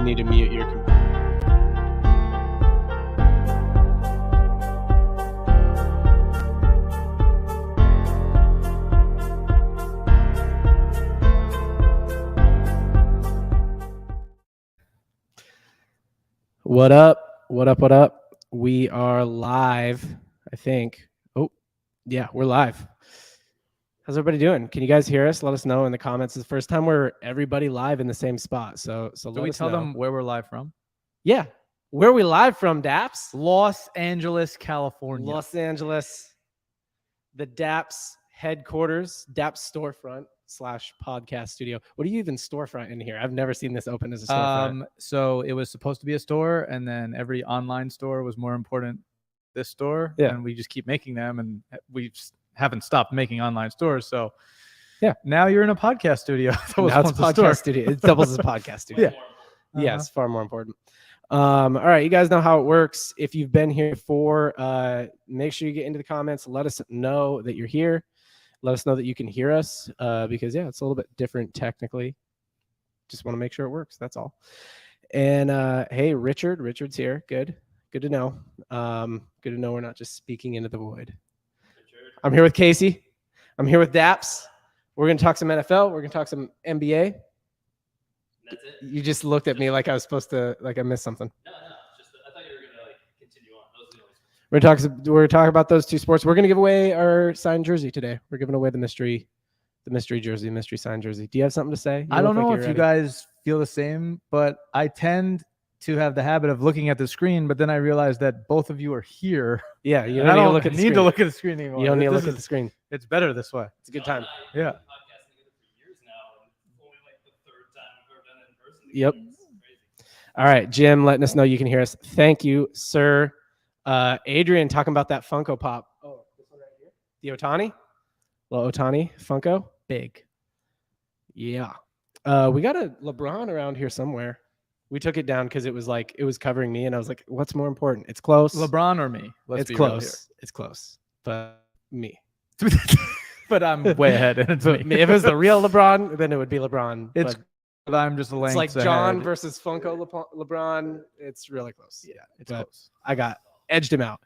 You need to mute your computer. What up? What up? What up? We are live, I think. Oh, yeah, we're live. How's everybody doing? Can you guys hear us? Let us know in the comments. It's the first time we're everybody live in the same spot. So Do we tell them where we're live from? Yeah. Where are we live from, Daps? Los Angeles, California. Los Angeles. The Daps headquarters, Daps storefront / podcast studio. What do you even storefront in here? I've never seen this open as a storefront. So it was supposed to be a store, and then every online store was more important than this store. Yeah. And we just keep making them, and we haven't stopped making online stores. So yeah, now you're in a podcast studio. Now it's a podcast studio. It doubles as a podcast studio. Yeah. Yeah, it's far more important. All right, you guys know how it works. If you've been here before, make sure you get into the comments. Let us know that you're here. Let us know that you can hear us because, yeah, it's a little bit different technically. Just want to make sure it works. That's all. And, hey, Richard's here. Good to know. Good to know we're not just speaking into the void. I'm here with Casey. I'm here with Daps. We're going to talk some NFL. We're going to talk some NBA. That's it. You just looked at me like I was supposed to, like I missed something. No. Just I thought you were gonna continue on. That was the only We're talking about those two sports. We're gonna give away our signed jersey today. We're giving away the mystery jersey, mystery signed jersey. Do you have something to say? I don't know if you guys feel the same, but I tend to have the habit of looking at the screen, but then I realize that both of you are here. Yeah, you And don't I need to don't look at the need screen. to look at the screen anymore. You don't need to This look at is- the screen. It's better this way. It's a good time. Yeah. Podcasting together for years now, and only the third time we've ever done it in person. Yep. It's crazy. All right, Jim, letting us know you can hear us. Thank you, sir. Adrian talking about that Funko Pop. Oh, this one right here. The Otani? Little Otani Funko. Big. Yeah. We got a LeBron around here somewhere. We took it down because it was covering me, and I was like, what's more important? It's close. LeBron or me? Let's It's be real close. It's close. But me. here. But I'm way ahead. And it's But me. if it was the real LeBron, then it would be LeBron. It's But I'm just a it's length like ahead. John versus Funko LeBron. It's really close. Yeah, it's but close. I got edged him out.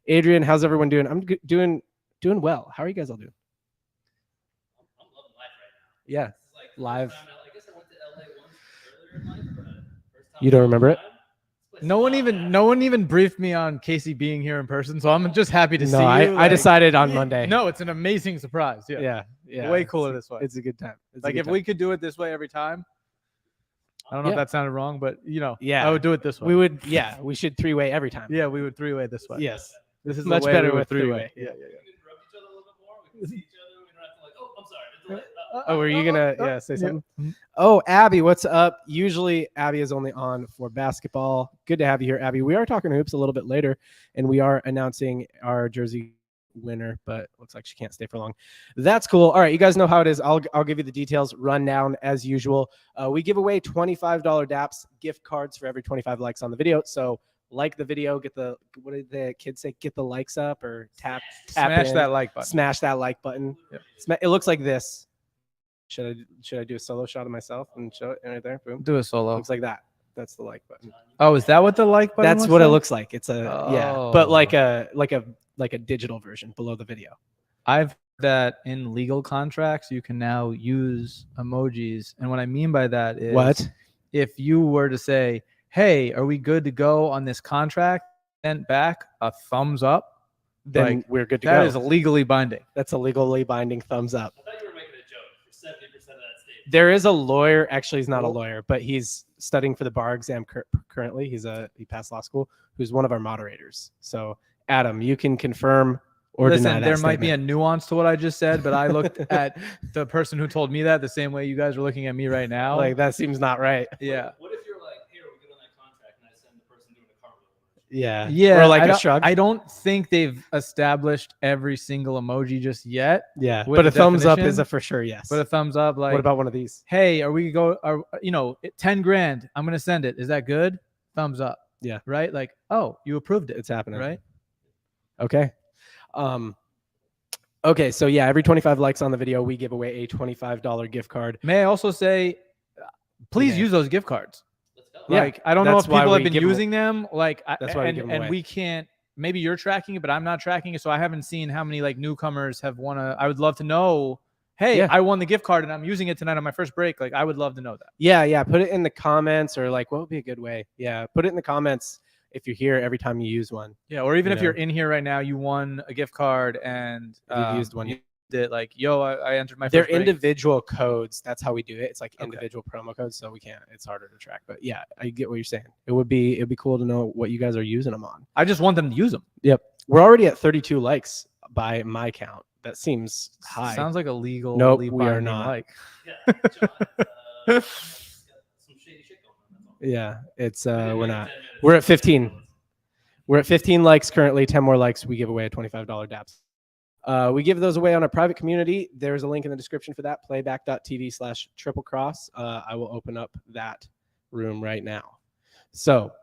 Adrian, how's everyone doing? I'm doing well. How are you guys all doing? I'm loving life right now. Yeah. This is like Live. first time I guess I went to LA once earlier in life, but first time You don't remember it? This place No one even briefed me on Casey being here in person, so I'm just happy to see No, you. I decided on Monday. No, it's an amazing surprise. Yeah. Yeah. Way cooler this way. It's a good time. It's a Like good if time. we could do it this way every time. I don't know Yeah. if that sounded wrong, but Yeah. I would do it this way. we should three-way every time. Yeah, we would three-way this way. Yes. This is Much the way better we would with three-way. Yeah. we can interrupt each other a little bit more. We can see each other. We don't have to oh, I'm sorry. It's delayed. Oh, were you gonna say yeah. something? Mhm. Oh, Abby, what's up? Usually Abby is only on for basketball. Good to have you here, Abby. We are talking hoops a little bit later, and we are announcing our jersey winner, but looks like she can't stay for long. That's cool. All right, you guys know how it is. I'll give you the details. Rundown as usual. We give away $25 DAPS gift cards for every 25 likes on the video. So like the video, get the what did the kids say? Get the likes up or tap Smash in. that like button. Smash that like button. Yep. It looks like this. Should I do a solo shot of myself and show it right there? Boom. Do a solo. Looks like that. That's the like button. Oh, is that what the like button? That's looks what it like? looks like. It's but Oh. like a digital version below the video. I've heard that in legal contracts you can now use emojis, and what I mean by that is What? if you were to say, "Hey, are we good to go on this contract?" Sent back a thumbs up. Then Like, we're good to That go. is legally binding. That's a legally binding thumbs up. I thought you were making a joke for 70% of that state. There is a lawyer. Actually, he's not a Oh. lawyer, but he's studying for the bar exam currently. He passed law school. Who's one of our moderators. So Adam, you can confirm or deny Listen, that there might be a statement. nuance to what I just said, but I looked at the person who told me that the same way you guys are looking at me right now. Like that seems not right. yeah. What if you're like, hey, are we good on that contract? And I send the person doing a cartwheel. Yeah. Yeah. Or like I a don't- shrug. I don't think they've established every single emoji just yet, Yeah. with But a the thumbs up is definition, a for sure yes. but a thumbs up, like, what about one of these? hey, are 10 grand? I'm going to send it. Is that good? Thumbs up. Yeah. Right. Like, oh, you approved it. It's happening. Right. Okay. Okay, so yeah, every 25 likes on the video, we give away a $25 gift card. May I also say, please Okay. use those gift cards. Let's go. Yeah, Like, I don't know that's if why people have we been give 'em- using them. Like, That's why we give 'em away. we can't. Maybe you're tracking it, but I'm not tracking it, so I haven't seen how many like newcomers have won a. I would love to know. Hey, Yeah. I won the gift card and I'm using it tonight on my first break. Like, I would love to know that. Yeah. Put it in the comments, or like, what would be a good way? Yeah, put it in the comments if you're here every time you use one. Yeah, or even You if you're know. in here right now, you won a gift card and If you've used one. you did like, yo, I entered my They're first break. individual codes. That's how we do it. It's like Okay. individual promo codes, so we can't. It's harder to track. But yeah, I get what you're saying. It'd be cool to know what you guys are using them on. I just want them to use them. Yep, we're already at 32 likes by my count. That seems high. Sounds like a legal. Nope, leap we by are being not. Like. Yeah, John, got some shady shit going on. That's all. Yeah, it's Within, we're like, not. 10 minutes. We're at 15. We're at 15 likes currently. 10 more likes, we give away a $25 DApps. We give those away on our private community. There's a link in the description for that. Playback.tv/triplecross. I will open up that room right now. So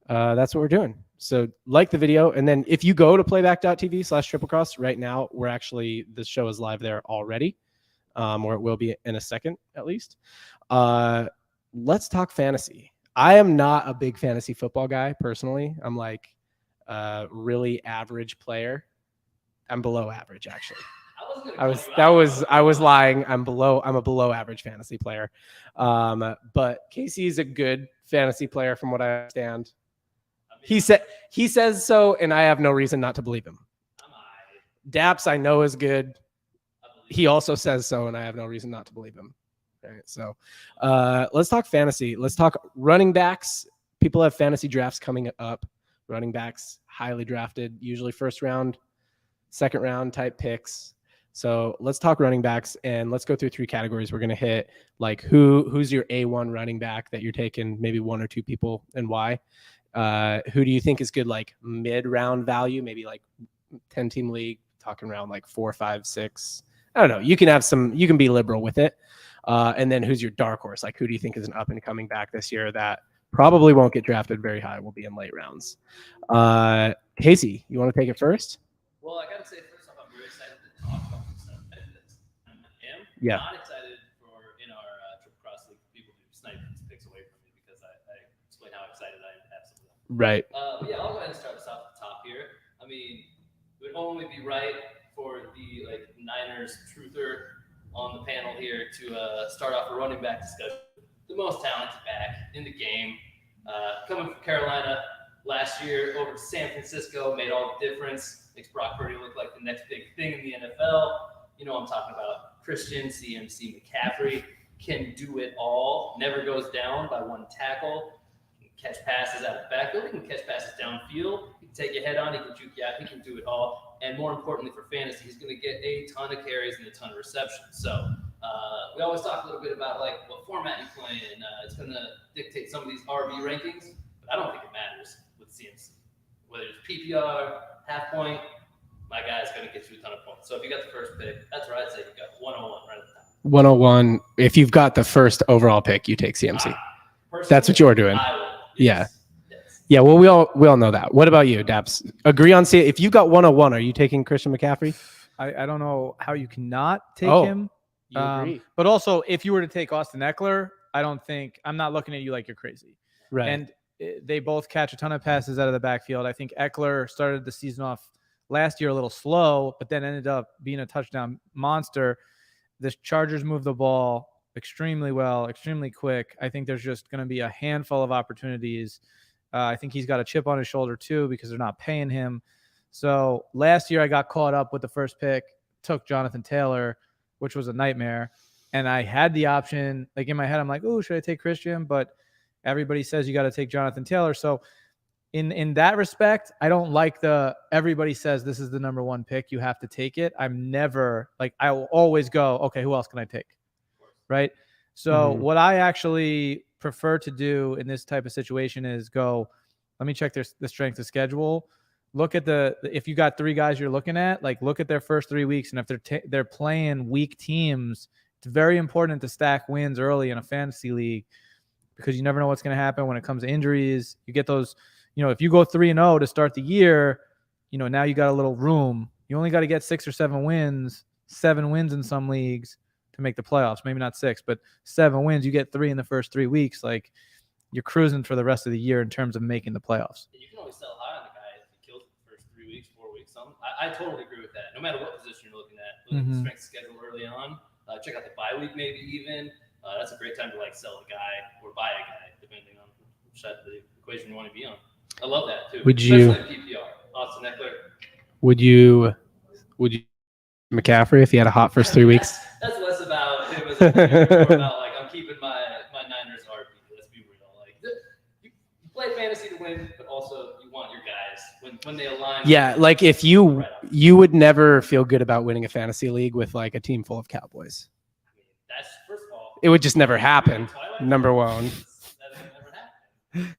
that's what we're doing. So like the video, and then if you go to playback.tv/triplecross right now, we're actually, this show is live there already, or it will be in a second at least. Let's talk fantasy. I am not a big fantasy football guy personally. I'm like really average player. I'm below average actually. I was lying. I'm a below average fantasy player. But Casey is a good fantasy player from what I understand. He says so, and I have no reason not to believe him. Daps I know is good. He also says so, and I have no reason not to believe him. All right, so let's talk fantasy. Let's talk running backs. People have fantasy drafts coming up. Running backs, highly drafted, usually first round, second round type picks. So let's talk running backs, and let's go through 3 categories. We're going to hit like who's your A1 running back that you're taking, maybe 1 or 2 people, and why. Who do you think is good, like mid-round value, maybe like 10-team league, talking around like 4, 5, 6. I don't know. You can be liberal with it. And then who's your dark horse? Like, who do you think is an up and coming back this year that probably won't get drafted very high, will be in late rounds? Casey, you want to take it first? Well, I got to say, first off, I'm very excited to talk about this stuff. Yeah. Not excited for in our Triple Cross League for people to snipe these picks away from me because I explain how excited I am to have some of them. Right. But yeah, I'll go ahead and start us off at the top here. I mean, it would only be right for the Niners truther on the panel here to start off a running back discussion. The most talented back in the game, coming from Carolina last year over to San Francisco, made all the difference. Makes Brock Purdy look like the next big thing in the NFL. You know, I'm talking about Christian CMC McCaffrey. Can do it all. Never goes down by 1 tackle. Can catch passes out of the backfield. He can catch passes downfield. He can take your head on. He can juke you out. He can do it all. And more importantly for fantasy, he's going to get a ton of carries and a ton of receptions. So we always talk a little bit about like what format you play in. It's going to dictate some of these RB rankings, but I don't think it matters with CMC. Whether it's PPR, half point, my guy's going to get you a ton of points. So if you got the first pick, that's where I'd say you got 101 right at the top. 101. If you've got the first overall pick, you take CMC. That's what you're doing. Yeah. Yeah, well, we all know that. What about you, Daps? Agree on C. If you got 101, are you taking Christian McCaffrey? I don't know how you cannot take him. You agree. But also, if you were to take Austin Eckler, I'm not looking at you like you're crazy. Right. And they both catch a ton of passes out of the backfield. I think Eckler started the season off last year a little slow, but then ended up being a touchdown monster. The Chargers move the ball extremely well, extremely quick. I think there's just going to be a handful of opportunities. I think he's got a chip on his shoulder too because they're not paying him. So last year I got caught up with the first pick, took Jonathan Taylor, which was a nightmare. And I had the option, like in my head, I'm like, oh, should I take Christian? But everybody says you got to take Jonathan Taylor. So in that respect, I don't like everybody says this is the number 1 pick. You have to take it. I'm never like, I will always go, okay, who else can I take? Right. So what I actually prefer to do in this type of situation is go, let me check the strength of schedule. Look at if you got 3 guys you're looking at, like look at their first 3 weeks. And if they're playing weak teams, it's very important to stack wins early in a fantasy league because you never know what's going to happen when it comes to injuries. You get those, if you go 3-0 to start the year, now you got a little room. You only got to get 6 or 7 wins, 7 wins in some leagues to make the playoffs. Maybe not 6, but 7 wins. You get 3 in the first 3 weeks. Like you're cruising for the rest of the year in terms of making the playoffs. And you can always sell high on the guy if he kills it the first 3 weeks, 4 weeks. I totally agree with that. No matter what position you're looking at, look at the strength schedule early on. Check out the bye week, maybe even. That's a great time to like sell a guy or buy a guy, depending on which side of the equation you want to be on. I love that too. Especially in PPR. Austin Eckler. Would you McCaffrey if he had a hot first 3 weeks? That's less about him as a player, more about like I'm keeping my Niners RB. Let's be real. Like you play fantasy to win, but also you want your guys when they align. Yeah, like if you would never feel good about winning a fantasy league with like a team full of Cowboys. I mean, that's first of all. It would just never happen. Number one. That never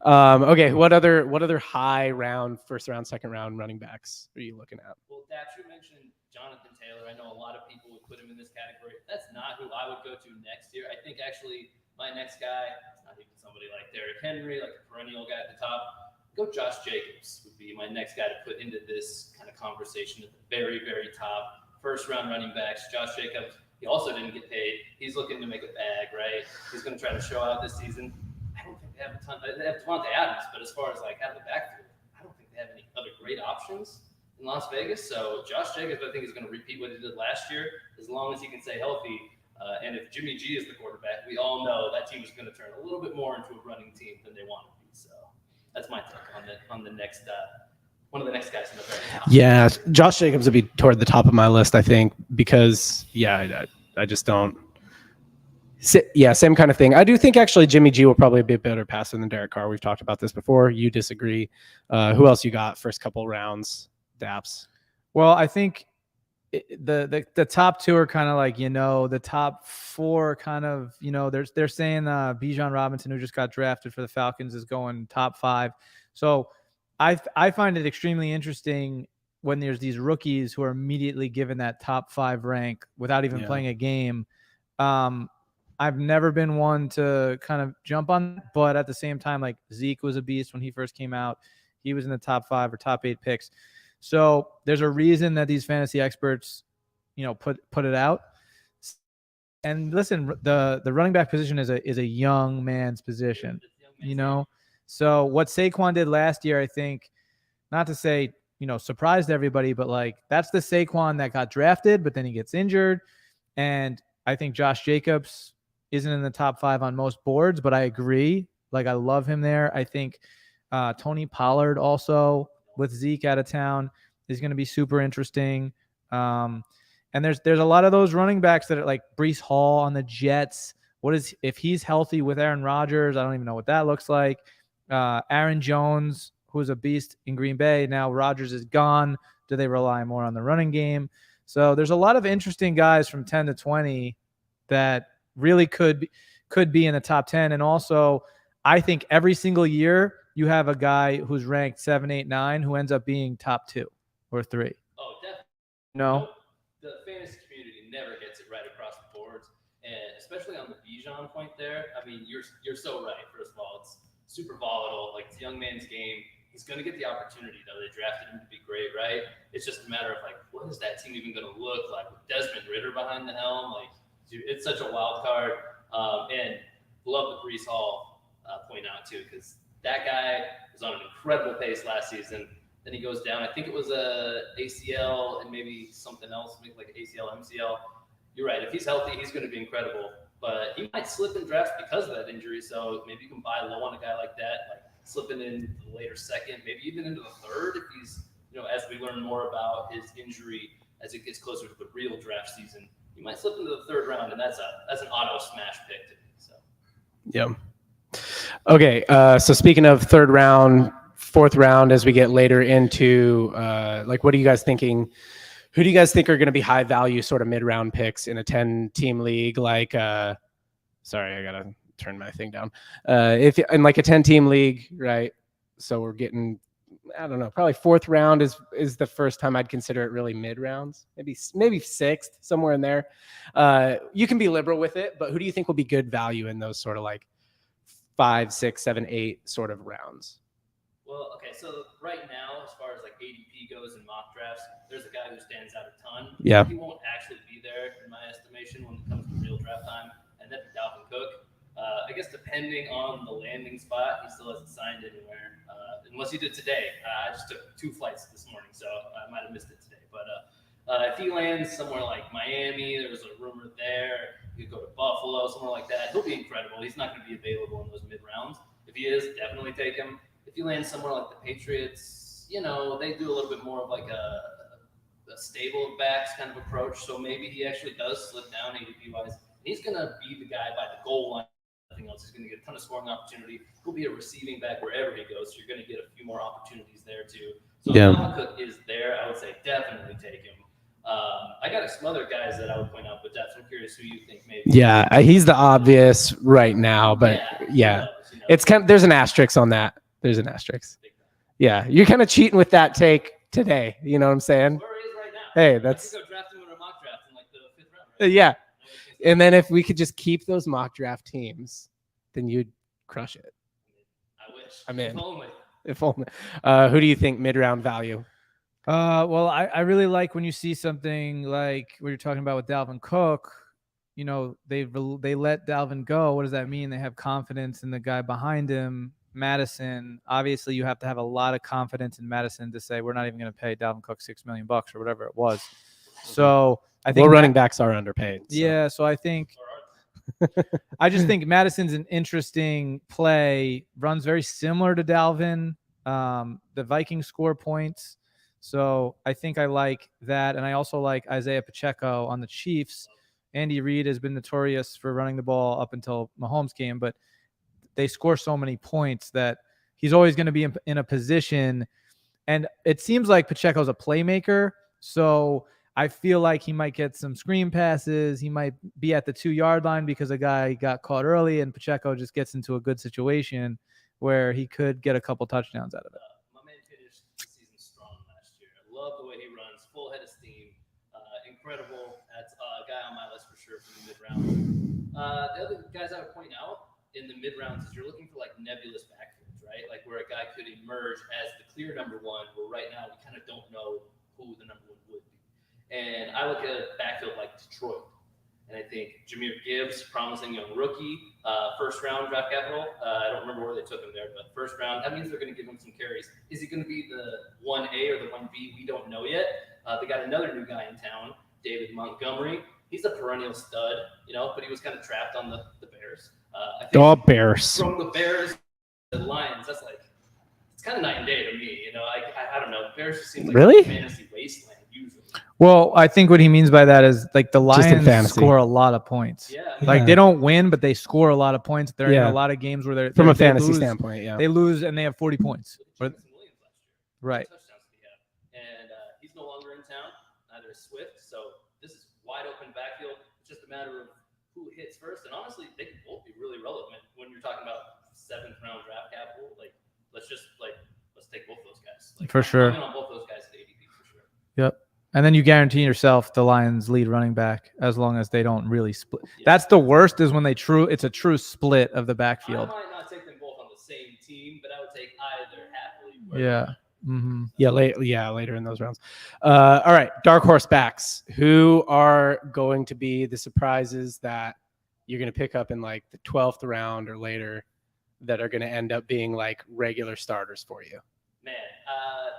happened. Okay, what other high round, first round, second round running backs are you looking at? Well, Dax, you mentioned Jonathan Taylor. I know a lot of people would put him in this category. That's not who I would go to next year. I think actually my next guy, it's not even somebody like Derrick Henry, like a perennial guy at the top. Go Josh Jacobs would be my next guy to put into this kind of conversation at the very, very top. First round running backs, Josh Jacobs. He also didn't get paid. He's looking to make a bag, right? He's going to try to show out this season. I don't think they have a ton. They have Devontae Adams, but as far as like out of the backfield, I don't think they have any other great options in Las Vegas. So Josh Jacobs, I think, is going to repeat what he did last year as long as he can stay healthy. And if Jimmy G is the quarterback, we all know that team is going to turn a little bit more into a running team than they want to be. So that's my take on the next one of the next guys in the very top. Yeah, Josh Jacobs would be toward the top of my list, I think, because I just don't. Yeah, same kind of thing. I do think actually Jimmy G will probably be a better passer than Derek Carr. We've talked about this before. You disagree. Who else you got first couple rounds, Daps? Well, I think the top two are kind of like, the top four kind of, they're saying Bijan Robinson, who just got drafted for the Falcons, is going top 5. So I find it extremely interesting when there's these rookies who are immediately given that top 5 rank without even playing a game. I've never been one to kind of jump on, but at the same time, like Zeke was a beast when he first came out. He was in the top 5 or top 8 picks. So there's a reason that these fantasy experts, put it out. And listen, the running back position is a young man's position, So what Saquon did last year, I think, not to say, surprised everybody, but like that's the Saquon that got drafted, but then he gets injured. And I think Josh Jacobs isn't in the top 5 on most boards, but I agree. Like I love him there. I think Tony Pollard also with Zeke out of town is going to be super interesting. And there's a lot of those running backs that are like Breece Hall on the Jets. If he's healthy with Aaron Rodgers? I don't even know what that looks like. Aaron Jones, who's a beast in Green Bay. Now Rodgers is gone. Do they rely more on the running game? So there's a lot of interesting guys from 10 to 20 that really could be in the top 10. And also, I think every single year you have a guy who's ranked 7, 8, 9 who ends up being top 2 or 3. Oh, definitely. No. The fantasy community never gets it right across the boards, and especially on the Bijan point there. I mean, you're so right. First of all, it's super volatile. Like it's a young man's game. He's going to get the opportunity, though. They drafted him to be great, right? It's just a matter of like, what is that team even going to look like with Desmond Ridder behind the helm? Like, dude, it's such a wild card. And love the Breece Hall point out too, because that guy was on an incredible pace last season. Then he goes down. I think it was a ACL and maybe something else, maybe like ACL, MCL. You're right. If he's healthy, he's going to be incredible. But he might slip in drafts because of that injury. So maybe you can buy low on a guy like that, like slipping in the later second, maybe even into the third if he's, as we learn more about his injury as it gets closer to the real draft season. You might slip into the third round, and that's an auto smash pick to me. So. Yeah. Okay. So speaking of third round, fourth round, as we get later into what are you guys thinking? Who do you guys think are going to be high value sort of mid round picks in a 10-team league? Like, sorry, I gotta turn my thing down. If in like a 10-team league, right? So we're getting, I don't know, probably fourth round is the first time I'd consider it really mid rounds. Maybe sixth, somewhere in there. You can be liberal with it, but who do you think will be good value in those sort of like 5, 6, 7, 8 sort of rounds? Well, okay, so right now, as far as like ADP goes in mock drafts, there's a guy who stands out a ton. Yeah. He won't actually be there, in my estimation, when it comes to real draft time, and that's Dalvin Cook. I guess depending on the landing spot, he still hasn't signed anywhere. Unless he did today. I just took 2 flights this morning, so I might have missed it today. But if he lands somewhere like Miami, there was a rumor there. He could go to Buffalo, somewhere like that. He'll be incredible. He's not going to be available in those mid-rounds. If he is, definitely take him. If he lands somewhere like the Patriots, they do a little bit more of like a stable backs kind of approach. So maybe he actually does slip down ADP-wise. He's going to be the guy by the goal line. Nothing else. He's going to get a ton of scoring opportunity. He'll be a receiving back wherever he goes. So you're going to get a few more opportunities there too. So if Dalvin Cook is there, I would say definitely take him. I got some other guys that I would point out, but Depps, I'm curious who you think maybe. Yeah, he's the obvious right now, but yeah. It's kind of, there's an asterisk on that. There's an asterisk. Yeah, you're kind of cheating with that take today. You know what I'm saying? Where he is right now. Hey, that's. I could go draft him in a mock draft in like the 5th round. Right? Yeah. And then if we could just keep those mock draft teams, then you'd crush it. I wish. I'm in. If only. If only. Who do you think mid-round value? Well, I really like when you see something like what you're talking about with Dalvin Cook. They let Dalvin go. What does that mean? They have confidence in the guy behind him, Madison. Obviously, you have to have a lot of confidence in Madison to say we're not even going to pay Dalvin Cook $6 million or whatever it was. So I think running backs are underpaid. So. Yeah, so I think I just think Madison's an interesting play. Runs very similar to Dalvin. The Vikings score points. So I think I like that. And I also like Isaiah Pacheco on the Chiefs. Andy Reid has been notorious for running the ball up until Mahomes came, but they score so many points that he's always going to be in a position. And it seems like Pacheco's a playmaker. So I feel like he might get some screen passes. He might be at the 2-yard line because a guy got caught early and Pacheco just gets into a good situation where he could get a couple touchdowns out of it. My man finished the season strong last year. I love the way he runs, full head of steam. Incredible. That's a guy on my list for sure for the mid-rounds. The other guys I would point out in the mid-rounds is you're looking for like nebulous backfields, right? Like where a guy could emerge as the clear number one, where right now we kind of don't know who the number one would be. And I look at a backfield like Detroit. And I think Jahmyr Gibbs, promising young rookie, first round draft capital. I don't remember where they took him there, but first round, that means they're going to give him some carries. Is he going to be the 1A or the 1B? We don't know yet. They got another new guy in town, David Montgomery. He's a perennial stud, but he was kind of trapped on the Bears. I think Bears. From the Bears to the Lions, that's like, it's kind of night and day to me. I don't know. Bears just seems like a fantasy wasteland usually. Well, I think what he means by that is like the Lions score a lot of points. Yeah. Like they don't win, but they score a lot of points. They're in a lot of games where they're from a fantasy standpoint. Yeah, they lose and they have 40 points. Right. And he's no longer in town. Neither is Swift. So this is wide open backfield. It's just a matter of who hits first. And honestly, they can both be really relevant when you're talking about 7th round draft capital. Like let's take both those guys. For sure. I'm on both those guys at ADP for sure. Yep. And then you guarantee yourself the Lions lead running back as long as they don't really split. Yeah. That's the worst is when it's a true split of the backfield. I might not take them both on the same team, but I would take either happily. Yeah. Mm-hmm. Yeah, later in those rounds. All right, dark horse backs. Who are going to be the surprises that you're going to pick up in like the 12th round or later that are going to end up being like regular starters for you? Man,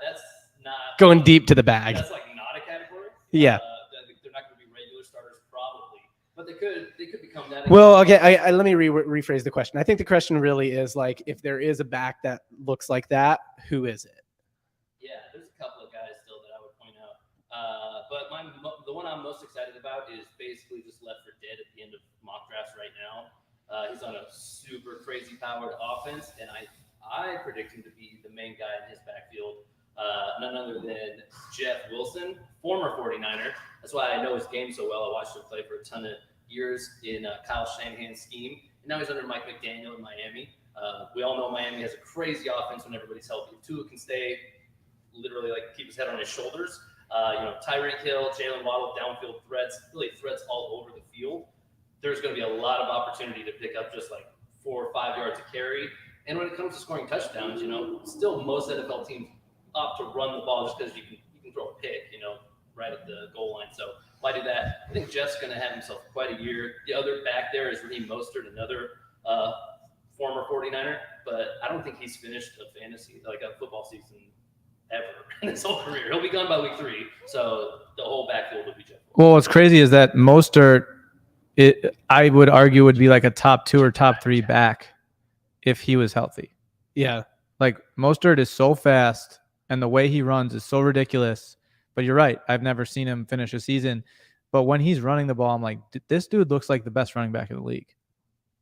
that's not going deep to the bag. That's like not a category. Yeah. They're not going to be regular starters probably, but they could become that. Well, okay, let me rephrase the question. I think the question really is like, if there is a back that looks like that, who is it? Yeah, there's a couple of guys still that I would point out. But the one I'm most excited about is basically just left for dead at the end of mock drafts right now. He's on a super crazy powered offense, and I predict him to be the main guy in his backfield. None other than Jeff Wilson, former 49er. That's why I know his game so well. I watched him play for a ton of years in Kyle Shanahan's scheme. And now he's under Mike McDaniel in Miami. We all know Miami has a crazy offense when everybody's healthy. If Tua can stay, literally like keep his head on his shoulders. Tyreek Hill, Jalen Waddle, downfield threats, really threats all over the field. There's going to be a lot of opportunity to pick up just like 4 or 5 yards to carry. And when it comes to scoring touchdowns, still most NFL teams opt to run the ball just because you can throw a pick, right at the goal line. So why do that? I think Jeff's going to have himself quite a year. The other back there is Raheem Mostert, another former 49er, but I don't think he's finished a football season ever in his whole career. He'll be gone by week 3, so the whole backfield will be Jeff Wilson. Well, what's crazy is that Mostert, I would argue, would be like a top 2 or top 3 back if he was healthy. Yeah. Like, Mostert is so fast, and the way he runs is so ridiculous. But you're right. I've never seen him finish a season. But when he's running the ball, I'm like, this dude looks like the best running back in the league.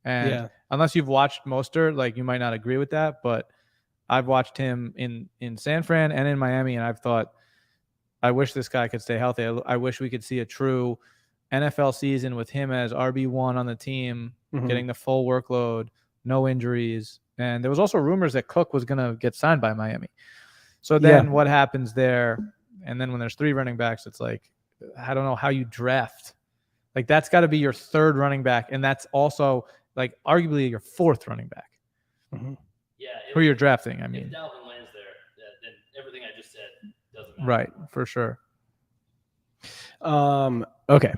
And unless you've watched Mostert, like, you might not agree with that. But I've watched him in San Fran and in Miami, and I've thought, I wish this guy could stay healthy. I wish we could see a true NFL season with him as RB1 on the team, getting the full workload, no injuries. And there was also rumors that Cook was going to get signed by Miami. So then what happens there? And then when there's 3 running backs, it's like, I don't know how you draft. Like, that's got to be your 3rd running back. And that's also, like, arguably your 4th running back. Yeah. Who you're drafting, I mean. If Dalvin lands there, then everything I just said doesn't matter. Right, for sure. Okay.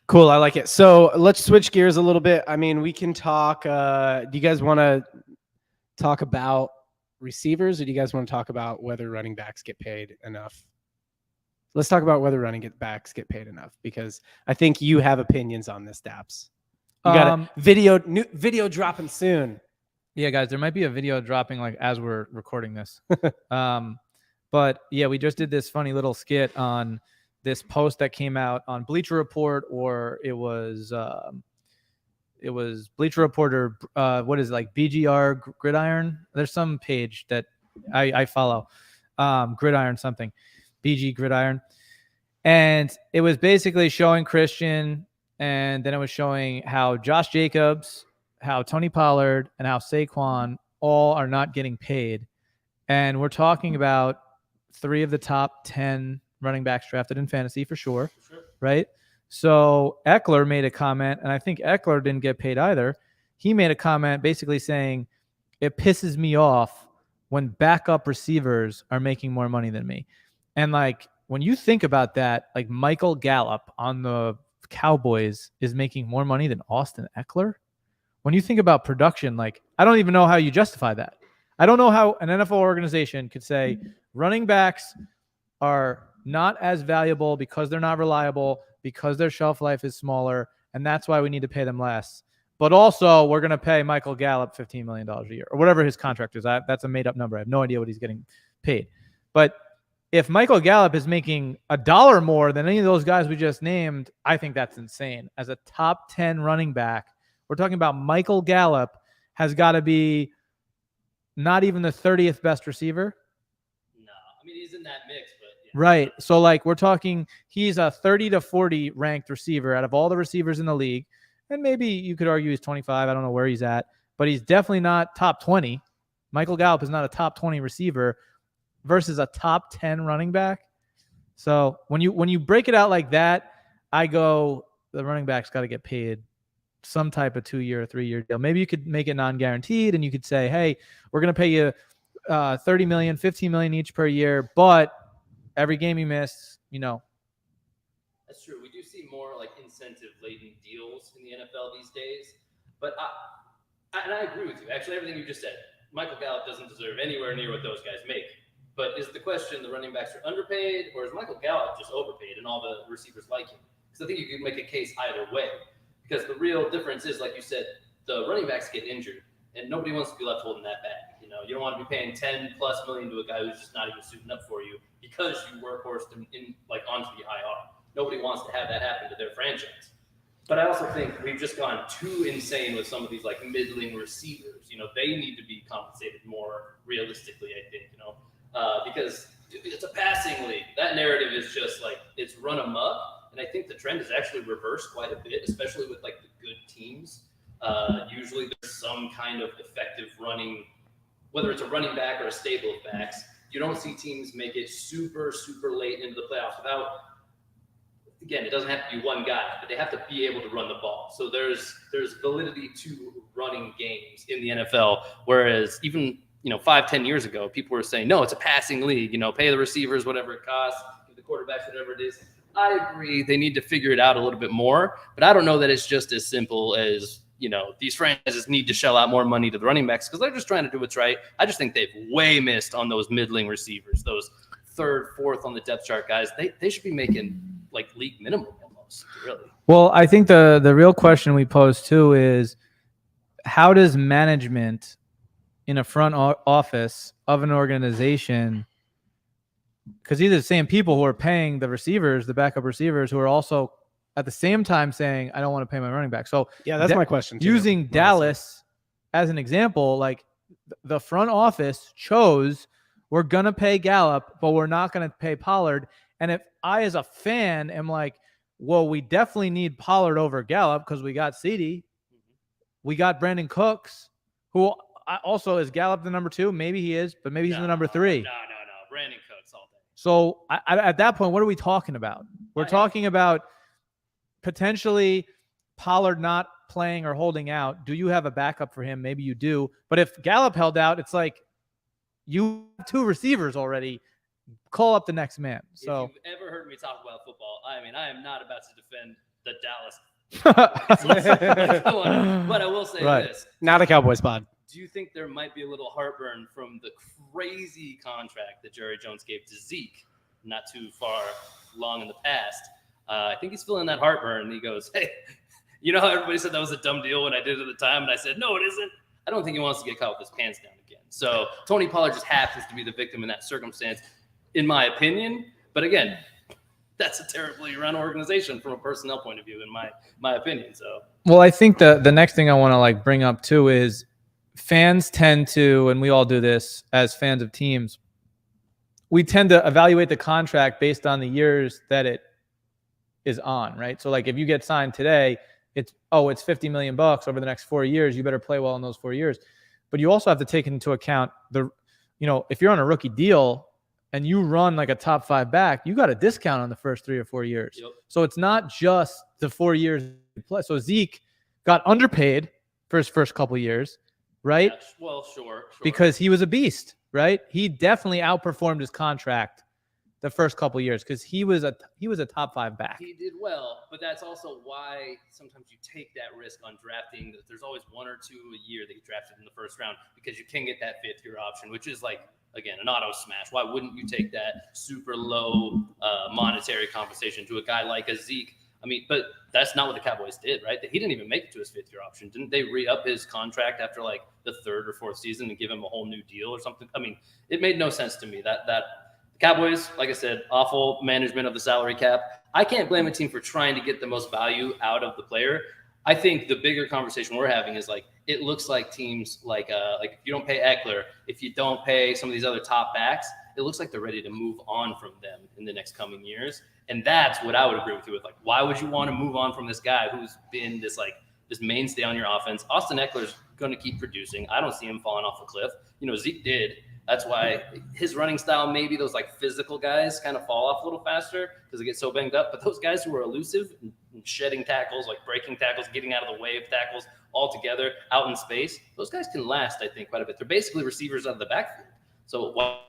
Cool. I like it. So let's switch gears a little bit. I mean, we can talk. Do you guys want to talk about receivers, or do you guys want to talk about whether running backs get paid enough? Let's talk about whether running backs get paid enough, because I think you have opinions on this, Daps. You got a new video dropping soon. Yeah, guys, there might be a video dropping like as we're recording this. But yeah, we just did this funny little skit on this post that came out on Bleacher Report, or it was Bleacher Report, or what is it, like BGR Gridiron? There's some page that I follow, Gridiron something, BG Gridiron. And it was basically showing Christian, and then it was showing how Josh Jacobs, how Tony Pollard, and how Saquon all are not getting paid. And we're talking about 3 of the top 10 running backs drafted in fantasy for sure, right? So Eckler made a comment, and I think Eckler didn't get paid either. He made a comment basically saying, it pisses me off when backup receivers are making more money than me. And like, when you think about that, like Michael Gallup on the Cowboys is making more money than Austin Eckler. When you think about production, like, I don't even know how you justify that. I don't know how an NFL organization could say running backs are not as valuable because they're not reliable, because their shelf life is smaller, and that's why we need to pay them less. But also, we're going to pay Michael Gallup $15 million a year, or whatever his contract is. That's a made-up number. I have no idea what he's getting paid. But if Michael Gallup is making $1 more than any of those guys we just named, I think that's insane. As a top 10 running back, we're talking about Michael Gallup has got to be not even the 30th best receiver. No, I mean, he's in that mix, but yeah. Right. So like, we're talking, he's a 30 to 40 ranked receiver out of all the receivers in the league. And maybe you could argue he's 25. I don't know where he's at, but he's definitely not top 20. Michael Gallup is not a top 20 receiver versus a top 10 running back. So when you break it out like that, I go, the running back's got to get paid some type of 2-year or 3-year deal. Maybe you could make it non-guaranteed, and you could say, hey, we're going to pay you $30 million, $15 million each per year, but every game you miss, you know. That's true. We do see more like incentive-laden deals in the NFL these days. But I agree with you. Actually, everything you just said. Michael Gallup doesn't deserve anywhere near what those guys make. But is the question the running backs are underpaid, or is Michael Gallup just overpaid and all the receivers like him? Because I think you could make a case either way. Because the real difference is, like you said, the running backs get injured, and nobody wants to be left holding that bag. You know, you don't want to be paying $10+ million to a guy who's just not even suiting up for you because you workhorsed him in like onto the IR. Nobody wants to have that happen to their franchise. But I also think we've just gone too insane with some of these like middling receivers. You know, they need to be compensated more realistically, I think, you know, because it's a passing league. That narrative is just like, it's run amok. And I think the trend is actually reversed quite a bit, especially with like the good teams. Usually there's some kind of effective running, whether it's a running back or a stable of backs. You don't see teams make it super, super late into the playoffs without, again, it doesn't have to be one guy, but they have to be able to run the ball. So there's validity to running games in the NFL, whereas even, 5-10 years ago, people were saying, no, it's a passing league, pay the receivers whatever it costs, give the quarterbacks whatever it is. I agree they need to figure it out a little bit more, but I don't know that it's just as simple as these franchises need to shell out more money to the running backs because they're just trying to do what's right. I just think they've way missed on those middling receivers, those third, fourth on the depth chart guys. They should be making like league minimum almost, really. Well, I think the real question we pose too is, how does management in a front office of an organization, because these are the same people who are paying the receivers, the backup receivers, who are also at the same time saying, I don't want to pay my running back. So yeah, that's my question too. Using Dallas as an example, like the front office chose, we're going to pay Gallup, but we're not going to pay Pollard. And if I, as a fan, am like, well, we definitely need Pollard over Gallup because we got CeeDee. We got Brandon Cooks, who also is Gallup the number 2. Maybe he is, but maybe he's the number 3. No. Brandon Cooks all day. So at that point, what are we talking about? We're talking about potentially Pollard not playing or holding out. Do you have a backup for him? Maybe you do. But if Gallup held out, it's like you have 2 receivers already. Call up the next man. So if you've ever heard me talk about football, I mean, I am not about to defend the Dallas. But I will say this. Not a Cowboys pod. Do you think there might be a little heartburn from the crazy contract that Jerry Jones gave to Zeke not too far long in the past? I think he's feeling that heartburn. He goes, hey, you know how everybody said that was a dumb deal when I did it at the time? And I said, no, it isn't. I don't think he wants to get caught with his pants down again. So Tony Pollard just happens to be the victim in that circumstance, in my opinion. But again, that's a terribly run organization from a personnel point of view, in my opinion. So, well, I think the next thing I want to like bring up too is fans tend to, and we all do this as fans of teams, we tend to evaluate the contract based on the years that it is on, right? So like if you get signed today, it's $50 million over the next 4 years. You better play well in those 4 years. But you also have to take into account if you're on a rookie deal and you run like a top 5 back, you got a discount on the first 3 or 4 years. Yep. So it's not just the 4 years you play. So Zeke got underpaid for his first couple of years, right? Yeah, well, sure. Because he was a beast, right? He definitely outperformed his contract the first couple of years because he was a top 5 back. He did well, but that's also why sometimes you take that risk on drafting. There's always 1 or 2 a year that get drafted in the first round because you can get that 5th-year option, which is like, again, an auto smash. Why wouldn't you take that super low monetary compensation to a guy like a Zeke? I mean, but that's not what the Cowboys did, right? He didn't even make it to his 5th-year option. Didn't they re-up his contract after like the 3rd or 4th season and give him a whole new deal or something? I mean, it made no sense to me. That Cowboys, like I said, awful management of the salary cap. I can't blame a team for trying to get the most value out of the player. I think the bigger conversation we're having is like, it looks like teams like if you don't pay Eckler, if you don't pay some of these other top backs, it looks like they're ready to move on from them in the next coming years. And that's what I would agree with you with. Like, why would you want to move on from this guy who's been this mainstay on your offense? Austin Eckler's going to keep producing. I don't see him falling off a cliff. Zeke did. That's why his running style, maybe those like physical guys kind of fall off a little faster because they get so banged up. But those guys who are elusive and shedding tackles, like breaking tackles, getting out of the way of tackles all together out in space, those guys can last, I think, quite a bit. They're basically receivers out of the backfield. So why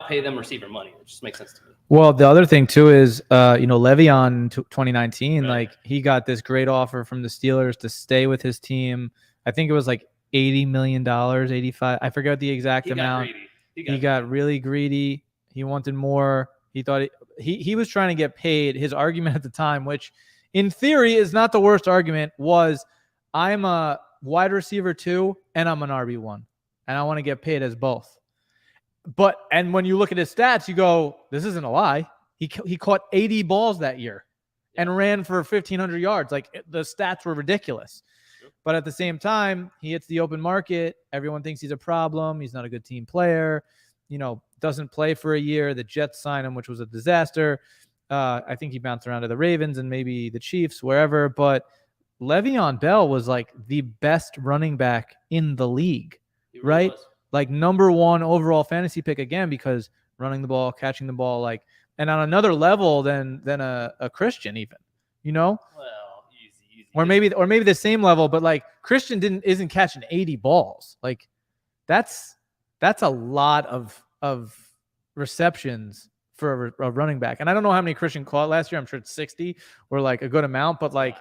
pay them receiver money? It just makes sense to me. Well, the other thing too is, Le'Veon in 2019, right. Like he got this great offer from the Steelers to stay with his team. I think it was like $80 million, 85. I forget the exact amount. He got really greedy. He wanted more. He thought he was trying to get paid. His argument at the time, which in theory is not the worst argument, was I'm a wide receiver 2 and I'm an RB1 and I want to get paid as both. And when you look at his stats, you go, this isn't a lie. He caught 80 balls that year and ran for 1,500 yards. Like the stats were ridiculous. But at the same time, he hits the open market. Everyone thinks he's a problem. He's not a good team player. Doesn't play for a year. The Jets sign him, which was a disaster. I think he bounced around to the Ravens and maybe the Chiefs, wherever. But Le'Veon Bell was like the best running back in the league, really, right? Was. Like number 1 overall fantasy pick again because running the ball, catching the ball, and on another level than a Christian even, Well. Or maybe the same level, but like Christian isn't catching 80 balls. Like that's a lot of receptions for a running back. And I don't know how many Christian caught last year. I'm sure it's 60 or like a good amount, but like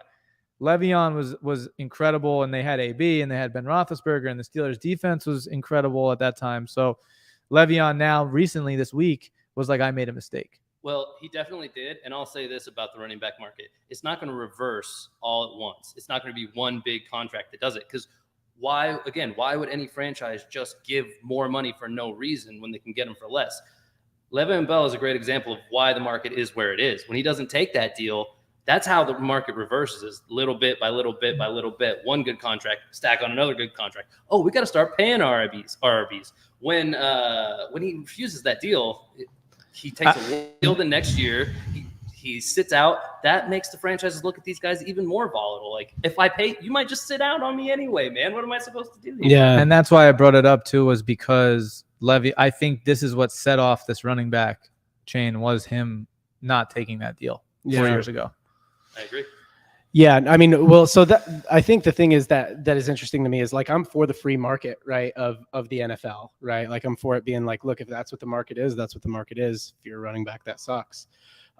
Le'Veon was incredible, and they had AB, and they had Ben Roethlisberger, and the Steelers' defense was incredible at that time. So Le'Veon now recently this week was like, I made a mistake. Well, he definitely did. And I'll say this about the running back market. It's not going to reverse all at once. It's not going to be one big contract that does it. Because why would any franchise just give more money for no reason when they can get him for less? Le'Veon Bell is a great example of why the market is where it is. When he doesn't take that deal, that's how the market reverses, is little bit by little bit by little bit. One good contract, stack on another good contract. Oh, we got to start paying RBs. When he refuses that deal, he takes a deal the next year. He sits out. That makes the franchises look at these guys even more volatile. Like, if I pay, you might just sit out on me anyway, man. What am I supposed to do here? Yeah. And that's why I brought it up too, was because I think this is what set off this running back chain, was him not taking that deal 4 years ago. I agree. Yeah, I mean, well, so that I think the thing is that is interesting to me is like, I'm for the free market, right, of the NFL, right? Like, I'm for it being like, look, if that's what the market is, that's what the market is. If you're a running back, that sucks.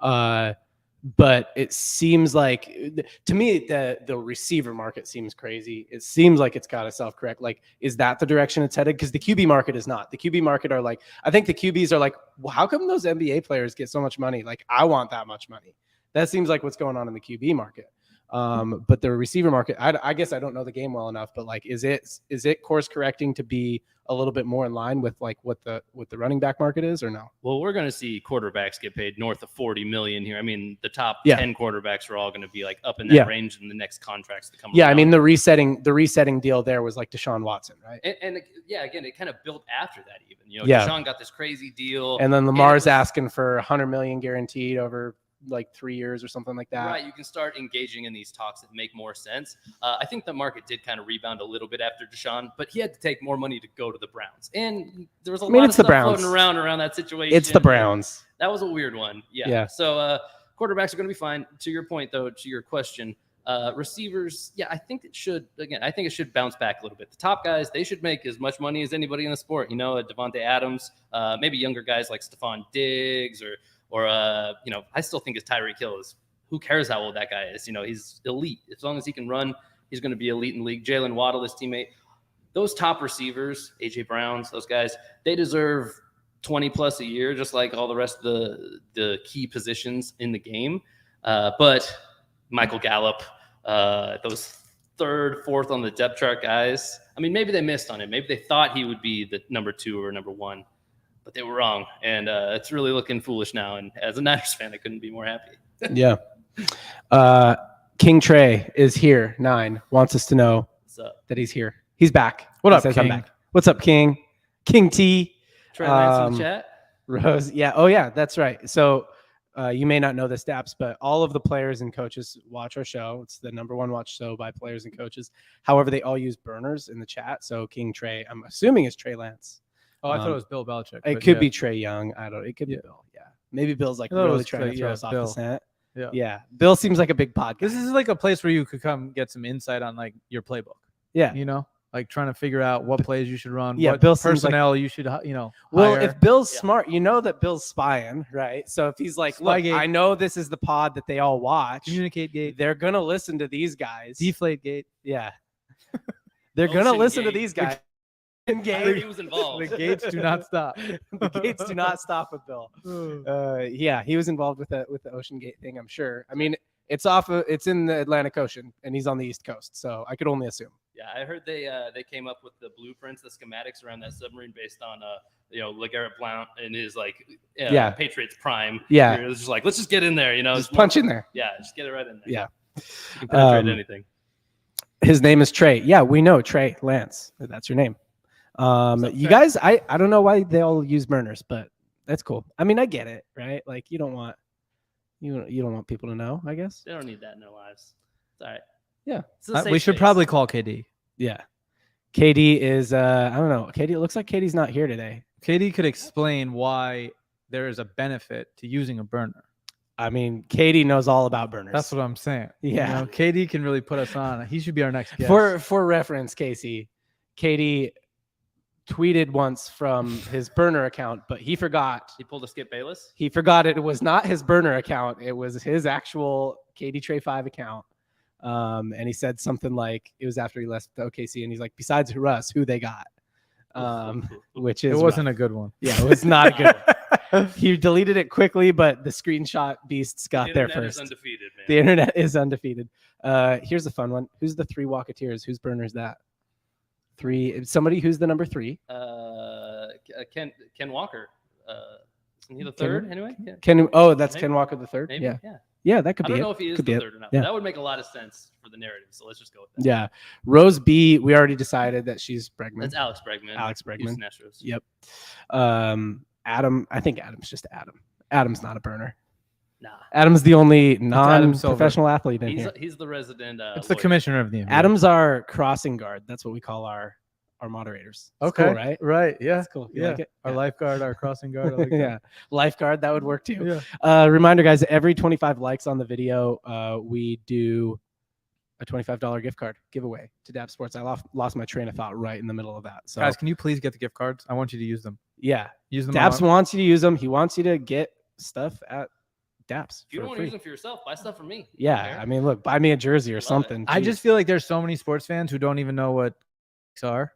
But it seems like, to me, the receiver market seems crazy. It seems like it's got to self-correct. Like, is that the direction it's headed? Because the QB market is not. The QB market are like, I think the QBs are like, well, how come those NBA players get so much money? Like, I want that much money. That seems like what's going on in the QB market. But the receiver market, I guess I don't know the game well enough, but like, is it course correcting to be a little bit more in line with like what the running back market is, or no? Well, we're going to see quarterbacks get paid north of $40 million here. I mean, the top 10 quarterbacks are all going to be like up in that range in the next contracts to come. Yeah, around. I mean, the resetting deal there was like Deshaun Watson, right? And again, it kind of built after that even. Yeah. Deshaun got this crazy deal, and then Lamar's asking for $100 million guaranteed over like 3 years or something like that. Right, you can start engaging in these talks that make more sense. I think the market did kind of rebound a little bit after Deshaun, but he had to take more money to go to the Browns, and there was a lot of stuff floating around that situation. It's the Browns. That was a weird one. Yeah. So quarterbacks are going to be fine. To your point, though, to your question, receivers, I think it should bounce back a little bit. The top guys, they should make as much money as anybody in the sport. Devontae Adams, maybe younger guys like Stephon Diggs or I still think his Tyreek Hill is, who cares how old that guy is? He's elite. As long as he can run, he's going to be elite in the league. Jalen Waddle, his teammate, those top receivers, AJ Browns, those guys, they deserve 20 plus a year, just like all the rest of the key positions in the game. But Michael Gallup, those third, fourth on the depth chart guys, I mean, maybe they missed on it. Maybe they thought he would be the number 2 or number 1. But they were wrong, and it's really looking foolish now. And as a Niners fan, I couldn't be more happy. Yeah. King Trey is here. 9 wants us to know that he's here. He's back. What up, King? I'm back. What's up, King? King T. Trey Lance in the chat. Rose. Yeah. Oh, yeah. That's right. So you may not know the stats, but all of the players and coaches watch our show. It's the #1 watch show by players and coaches. However, they all use burners in the chat. So King Trey, I'm assuming is Trey Lance. Oh, I thought it was Bill Belichick. It could be Trey Young. I don't know. It could be Bill. Yeah. Maybe Bill's like really trying to throw us off the scent. Yeah. Yeah. Bill seems like a big podcast. This is like a place where you could come get some insight on like your playbook. Yeah. Like trying to figure out what plays you should run. Yeah. What Bill personnel you should, Well, hire. if Bill's smart, that Bill's spying, right? So if he's like, look, I know this is the pod that they all watch. Communicate gate. They're going to listen to these guys. Deflate gate. Yeah. They're going to listen to these guys. He was involved. The gates do not stop. The gates do not stop with Bill. He was involved with the Ocean Gate thing, I'm sure. I mean, it's in the Atlantic Ocean, and he's on the East Coast, so I could only assume. Yeah, I heard they came up with the blueprints, the schematics around that submarine based on LeGarrette Blount and his Patriots prime. Yeah, it was just like, let's just get in there, just punch in there. Yeah, just get it right in there. Yeah, you can penetrate anything. His name is Trey. Yeah, we know Trey Lance. That's your name. You guys, I don't know why they all use burners, but that's cool. I mean, I get it, right? Like you don't want people to know, I guess. They don't need that in their lives. It's all right. Yeah. We should probably call KD. Yeah. KD is I don't know. KD, it looks like KD's not here today. KD could explain why there is a benefit to using a burner. I mean, KD knows all about burners. That's what I'm saying. Yeah. KD can really put us on. He should be our next guest. For reference, Casey, KD tweeted once from his burner account, but he forgot. He pulled a Skip Bayless? He forgot it was not his burner account. It was his actual KD Trey 5 account. And he said something like, it was after he left the OKC, and he's like, besides Russ, who they got? Which is It wasn't rough. a good one. Yeah, it was not a good one. He deleted it quickly, but the screenshot beasts got The there internet first. is undefeated, man. The internet is undefeated. Here's a fun one. Who's the 3 Walketeers? Whose burner is that? 3. Somebody who's the number 3. Ken Walker. Isn't he the third anyway? Yeah. That's Maybe. Ken Walker the 3rd. Maybe. Yeah. Yeah. Yeah, that could I be don't it. know if he is Could the be third or not. Yeah. But that would make a lot of sense for the narrative. So let's just go with that. Yeah. Rose B, we already decided that she's Bregman. That's Alex Bregman. Alex Bregman. Houston Astros. Yep. Adam, I think Adam's just Adam. Adam's not a burner. Nah. Adam's the only Adam non-professional athlete in here. He's the resident. It's the lawyer. commissioner of the NBA. Adam's our crossing guard. That's what we call our moderators. It's Okay. cool, right? Right. Yeah. That's cool. You Yeah. like it? Our Yeah. lifeguard, our crossing guard. I like that. Yeah. Lifeguard, that would work too. Yeah. Reminder, guys, every 25 likes on the video, we do a $25 gift card giveaway to Dap Sports. I lost my train of thought right in the middle of that. So Guys, can you please get the gift cards? I want you to use them. yeah, Use them. Daps on- wants you to use them. He wants you to get stuff at Daps. If you for don't want to free. use them for yourself, buy stuff from me. Yeah, Fair. I mean, look, buy me a jersey or Love it. something. I Jeez. just feel like there's so many sports fans who don't even know what are,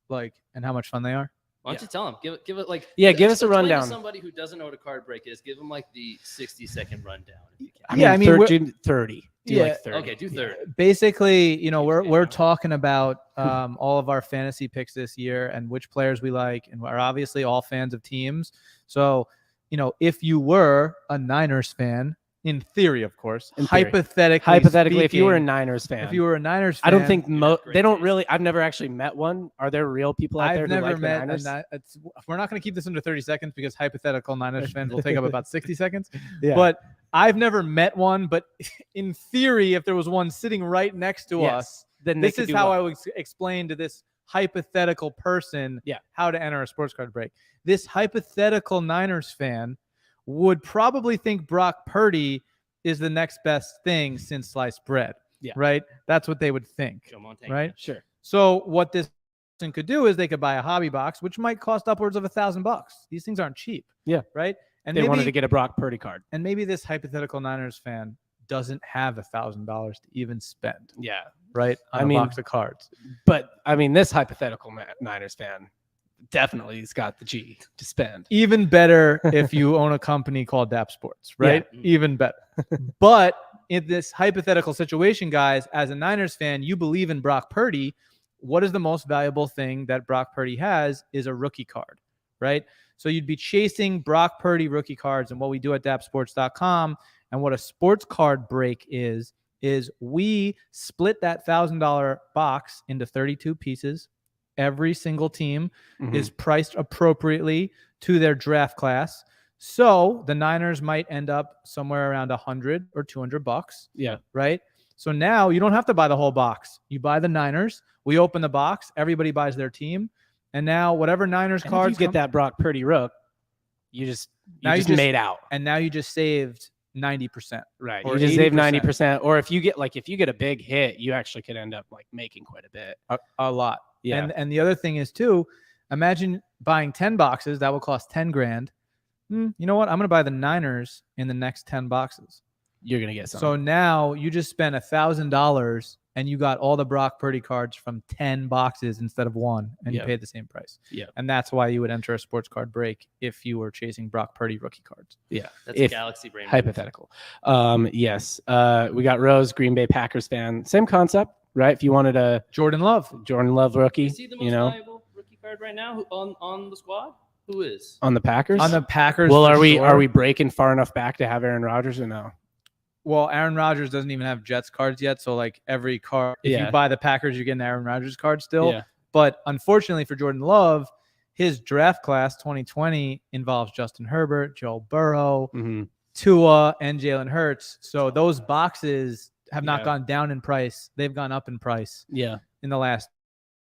like, and how much fun they are. Why don't you tell them? Give it like give us a explain to rundown. Somebody who doesn't know what a card break is, give them like the 60-second rundown. If you can. I Yeah, mean, I mean, 30. Do Yeah. like 30. Okay, do 30. Basically, you know, we're Yeah. talking about all of our fantasy picks this year and which players we like, and we're obviously all fans of teams. So, you know, if you were a Niners fan, in theory, of course, In theory. hypothetically, If you were a speaking, Niners fan, if you were a Niners fan, I don't think not great they don't taste. really. I've never actually met one. Are there real people out there I've who never like the met Niners? we're not going to keep this under 30 seconds because hypothetical Niners fans will take up about 60 seconds. Yeah. But I've never met one. But in theory, if there was one sitting right next to Yes. us, Then they this could is do how well. I would explain to this hypothetical person Yeah. how to enter a sports card break. This hypothetical Niners fan would probably think Brock Purdy is the next best thing since sliced bread. Yeah. Right? That's what they would think. Come on, take Right? it. Sure. So what this person could do is they could buy a hobby box, which might cost upwards of $1,000. These things aren't cheap. Yeah. Right? And They maybe, wanted to get a Brock Purdy card. and maybe this hypothetical Niners fan doesn't have $1,000 to even spend, Yeah. right? On I a mean- box of cards. But I mean, this hypothetical Niners fan definitely has got the G to spend. Even better if you own a company called Dap Sports, right? Yeah. Even better. But in this hypothetical situation, guys, as a Niners fan, you believe in Brock Purdy. What is the most valuable thing that Brock Purdy has is a rookie card, right? So you'd be chasing Brock Purdy rookie cards. And what we do at dapsports.com and what a sports card break is we split that $1,000 box into 32 pieces. Every single team is priced appropriately to their draft class. So the Niners might end up somewhere around $100 or $200, Yeah. right? So now you don't have to buy the whole box. You buy the Niners. We open the box. Everybody buys their team. And now whatever Niners And cards if you get that Brock Purdy rook, you just made out. and now you just saved 90%. Right. or You just save 80%. 90%. Or if you get a big hit, you actually could end up like making quite a bit. A lot. Yeah. And the other thing is too, imagine buying 10 boxes that will cost 10 grand. You know what? I'm going to buy the Niners in the next 10 boxes. You're gonna get something. So now you just spent $1,000 and you got all the Brock Purdy cards from 10 boxes instead of one, and Yeah. you paid the same price. Yeah. And that's why you would enter a sports card break if you were chasing Brock Purdy rookie cards. yeah. That's If- a galaxy brain. Hypothetical. Yes. We got Rose, Green Bay Packers fan. Same concept, right? If you wanted a Jordan Love. Jordan Love rookie, Is he the most you know, valuable rookie card right now on the squad? Who is? on the Packers. On the Packers. well, for are we sure. breaking far enough back to have Aaron Rodgers or no? Well, Aaron Rodgers doesn't even have Jets cards yet. So like every card, if Yeah. you buy the Packers, you get an Aaron Rodgers card still. Yeah. But unfortunately for Jordan Love, his draft class 2020 involves Justin Herbert, Joe Burrow, Mm-hmm. Tua, and Jalen Hurts. So those boxes have not Yeah. gone down in price. They've gone up in price Yeah. in the last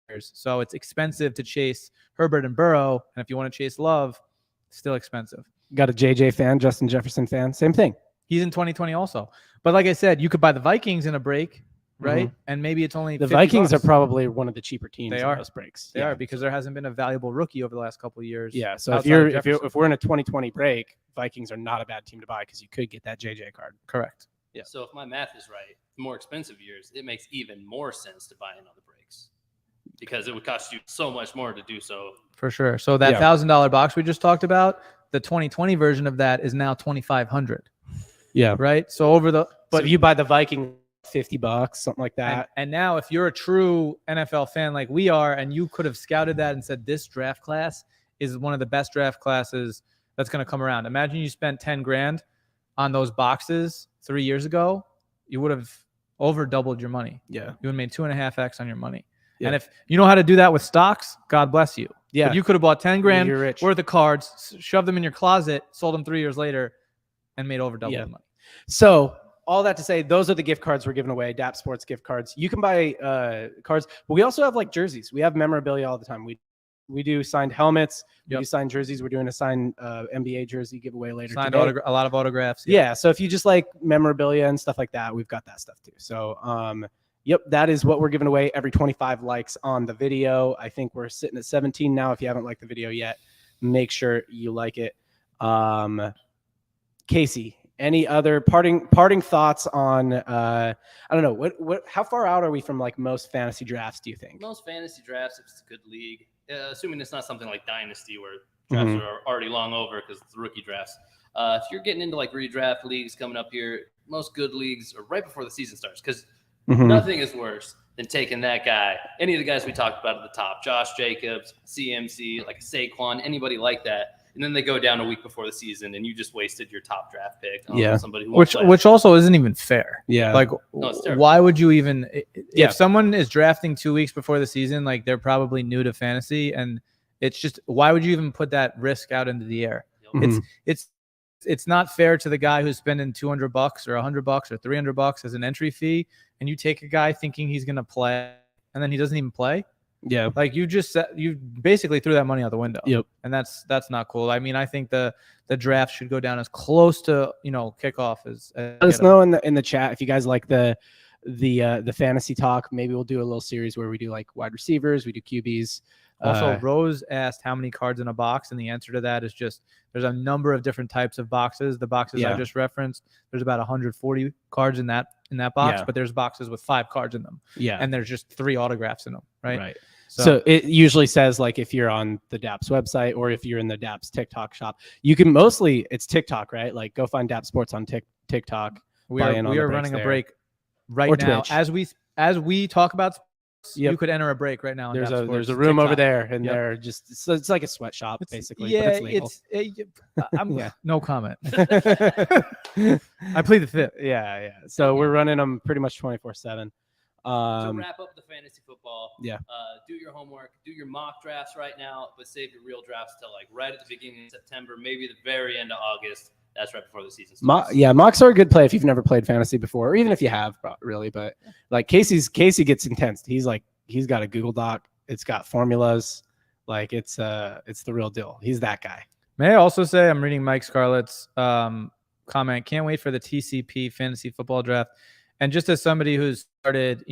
years. So it's expensive to chase Herbert and Burrow. And if you want to chase Love, still expensive. Got a JJ fan, Justin Jefferson fan. Same thing. He's in 2020 also. But like I said, you could buy the Vikings in a break, right? And maybe it's only The 50 Vikings bucks. are probably one of the cheaper teams They in are. those breaks. They yeah. are because there hasn't been a valuable rookie over the last couple of years. Yeah. So outside of if Jefferson. we're in a 2020 break, Vikings are not a bad team to buy because you could get that JJ card. Correct. Yeah. So if my math is right, the more expensive years, it makes even more sense to buy in on the breaks because it would cost you so much more to do so. For sure. So that $1,000 box we just talked about, the 2020 version of that is now $2,500. Yeah. Right. So but if you buy the Viking, $50, something like that. And now if you're a true NFL fan like we are, and you could have scouted that and said, this draft class is one of the best draft classes that's going to come around. Imagine you spent 10 grand on those boxes 3 years ago, you would have over doubled your money. Yeah. You would have made 2.5x on your money. Yeah. And if you know how to do that with stocks, God bless you. Yeah. But you could have bought 10 grand You're rich. worth of cards, shoved them in your closet, sold them 3 years later, and made over double the money. So all that to say, those are the gift cards we're giving away, DAP Sports gift cards. You can buy cards, but we also have like jerseys. We have memorabilia all the time. We do signed helmets. We do signed jerseys. We're doing a signed NBA jersey giveaway later Signed today. a lot of autographs. Yeah. So if you just like memorabilia and stuff like that, we've got that stuff too. So yep, that is what we're giving away every 25 likes on the video. I think we're sitting at 17 now. If you haven't liked the video yet, make sure you like it. Casey, any other parting thoughts on I don't know, what how far out are we from like most fantasy drafts, do you think? Most fantasy drafts, if it's a good league, assuming it's not something like Dynasty where drafts are already long over because it's the rookie drafts. If you're getting into like redraft leagues coming up here, most good leagues are right before the season starts because nothing is worse than taking that guy, any of the guys we talked about at the top, Josh Jacobs, CMC, like Saquon, anybody like that. And then they go down a week before the season, and you just wasted your top draft pick on somebody who which also isn't even fair. Yeah, like why would you even? If someone is drafting 2 weeks before the season, like they're probably new to fantasy, and it's just why would you even put that risk out into the air? It's not fair to the guy who's spending $200 or $100 or $300 as an entry fee, and you take a guy thinking he's going to play, and then he doesn't even play. Yeah, like you basically threw that money out the window. Yep, and that's not cool. I mean, I think the draft should go down as close to kickoff as. Let us know in the chat if you guys like the fantasy talk. Maybe we'll do a little series where we do like wide receivers, we do QBs. Also, Rose asked how many cards in a box, and the answer to that is just there's a number of different types of boxes. The boxes I just referenced, there's about 140 cards in that box, but there's boxes with 5 cards in them. Yeah, and there's just 3 autographs in them. Right. So it usually says like if you're on the DAPS website or if you're in the DAPS TikTok shop, you can it's TikTok, right? Like go find DAP Sports on TikTok. We are running a break right now as we talk about. You could enter a break right now. There's a room over there, and they're just it's like a sweatshop basically. Yeah, but it's legal. No comment. I plead the fifth. Yeah. So we're running them pretty much 24/7. To wrap up the fantasy football, do your homework, do your mock drafts right now, but save your real drafts till like right at the beginning of September, maybe the very end of August. That's right before the season starts. Mocks are a good play if you've never played fantasy before, or even if you have, really. But like Casey gets intense. He's got a Google Doc. It's got formulas. Like it's the real deal. He's that guy. May I also say I'm reading Mike Scarlett's comment. Can't wait for the TCP fantasy football draft. And just as somebody who's started,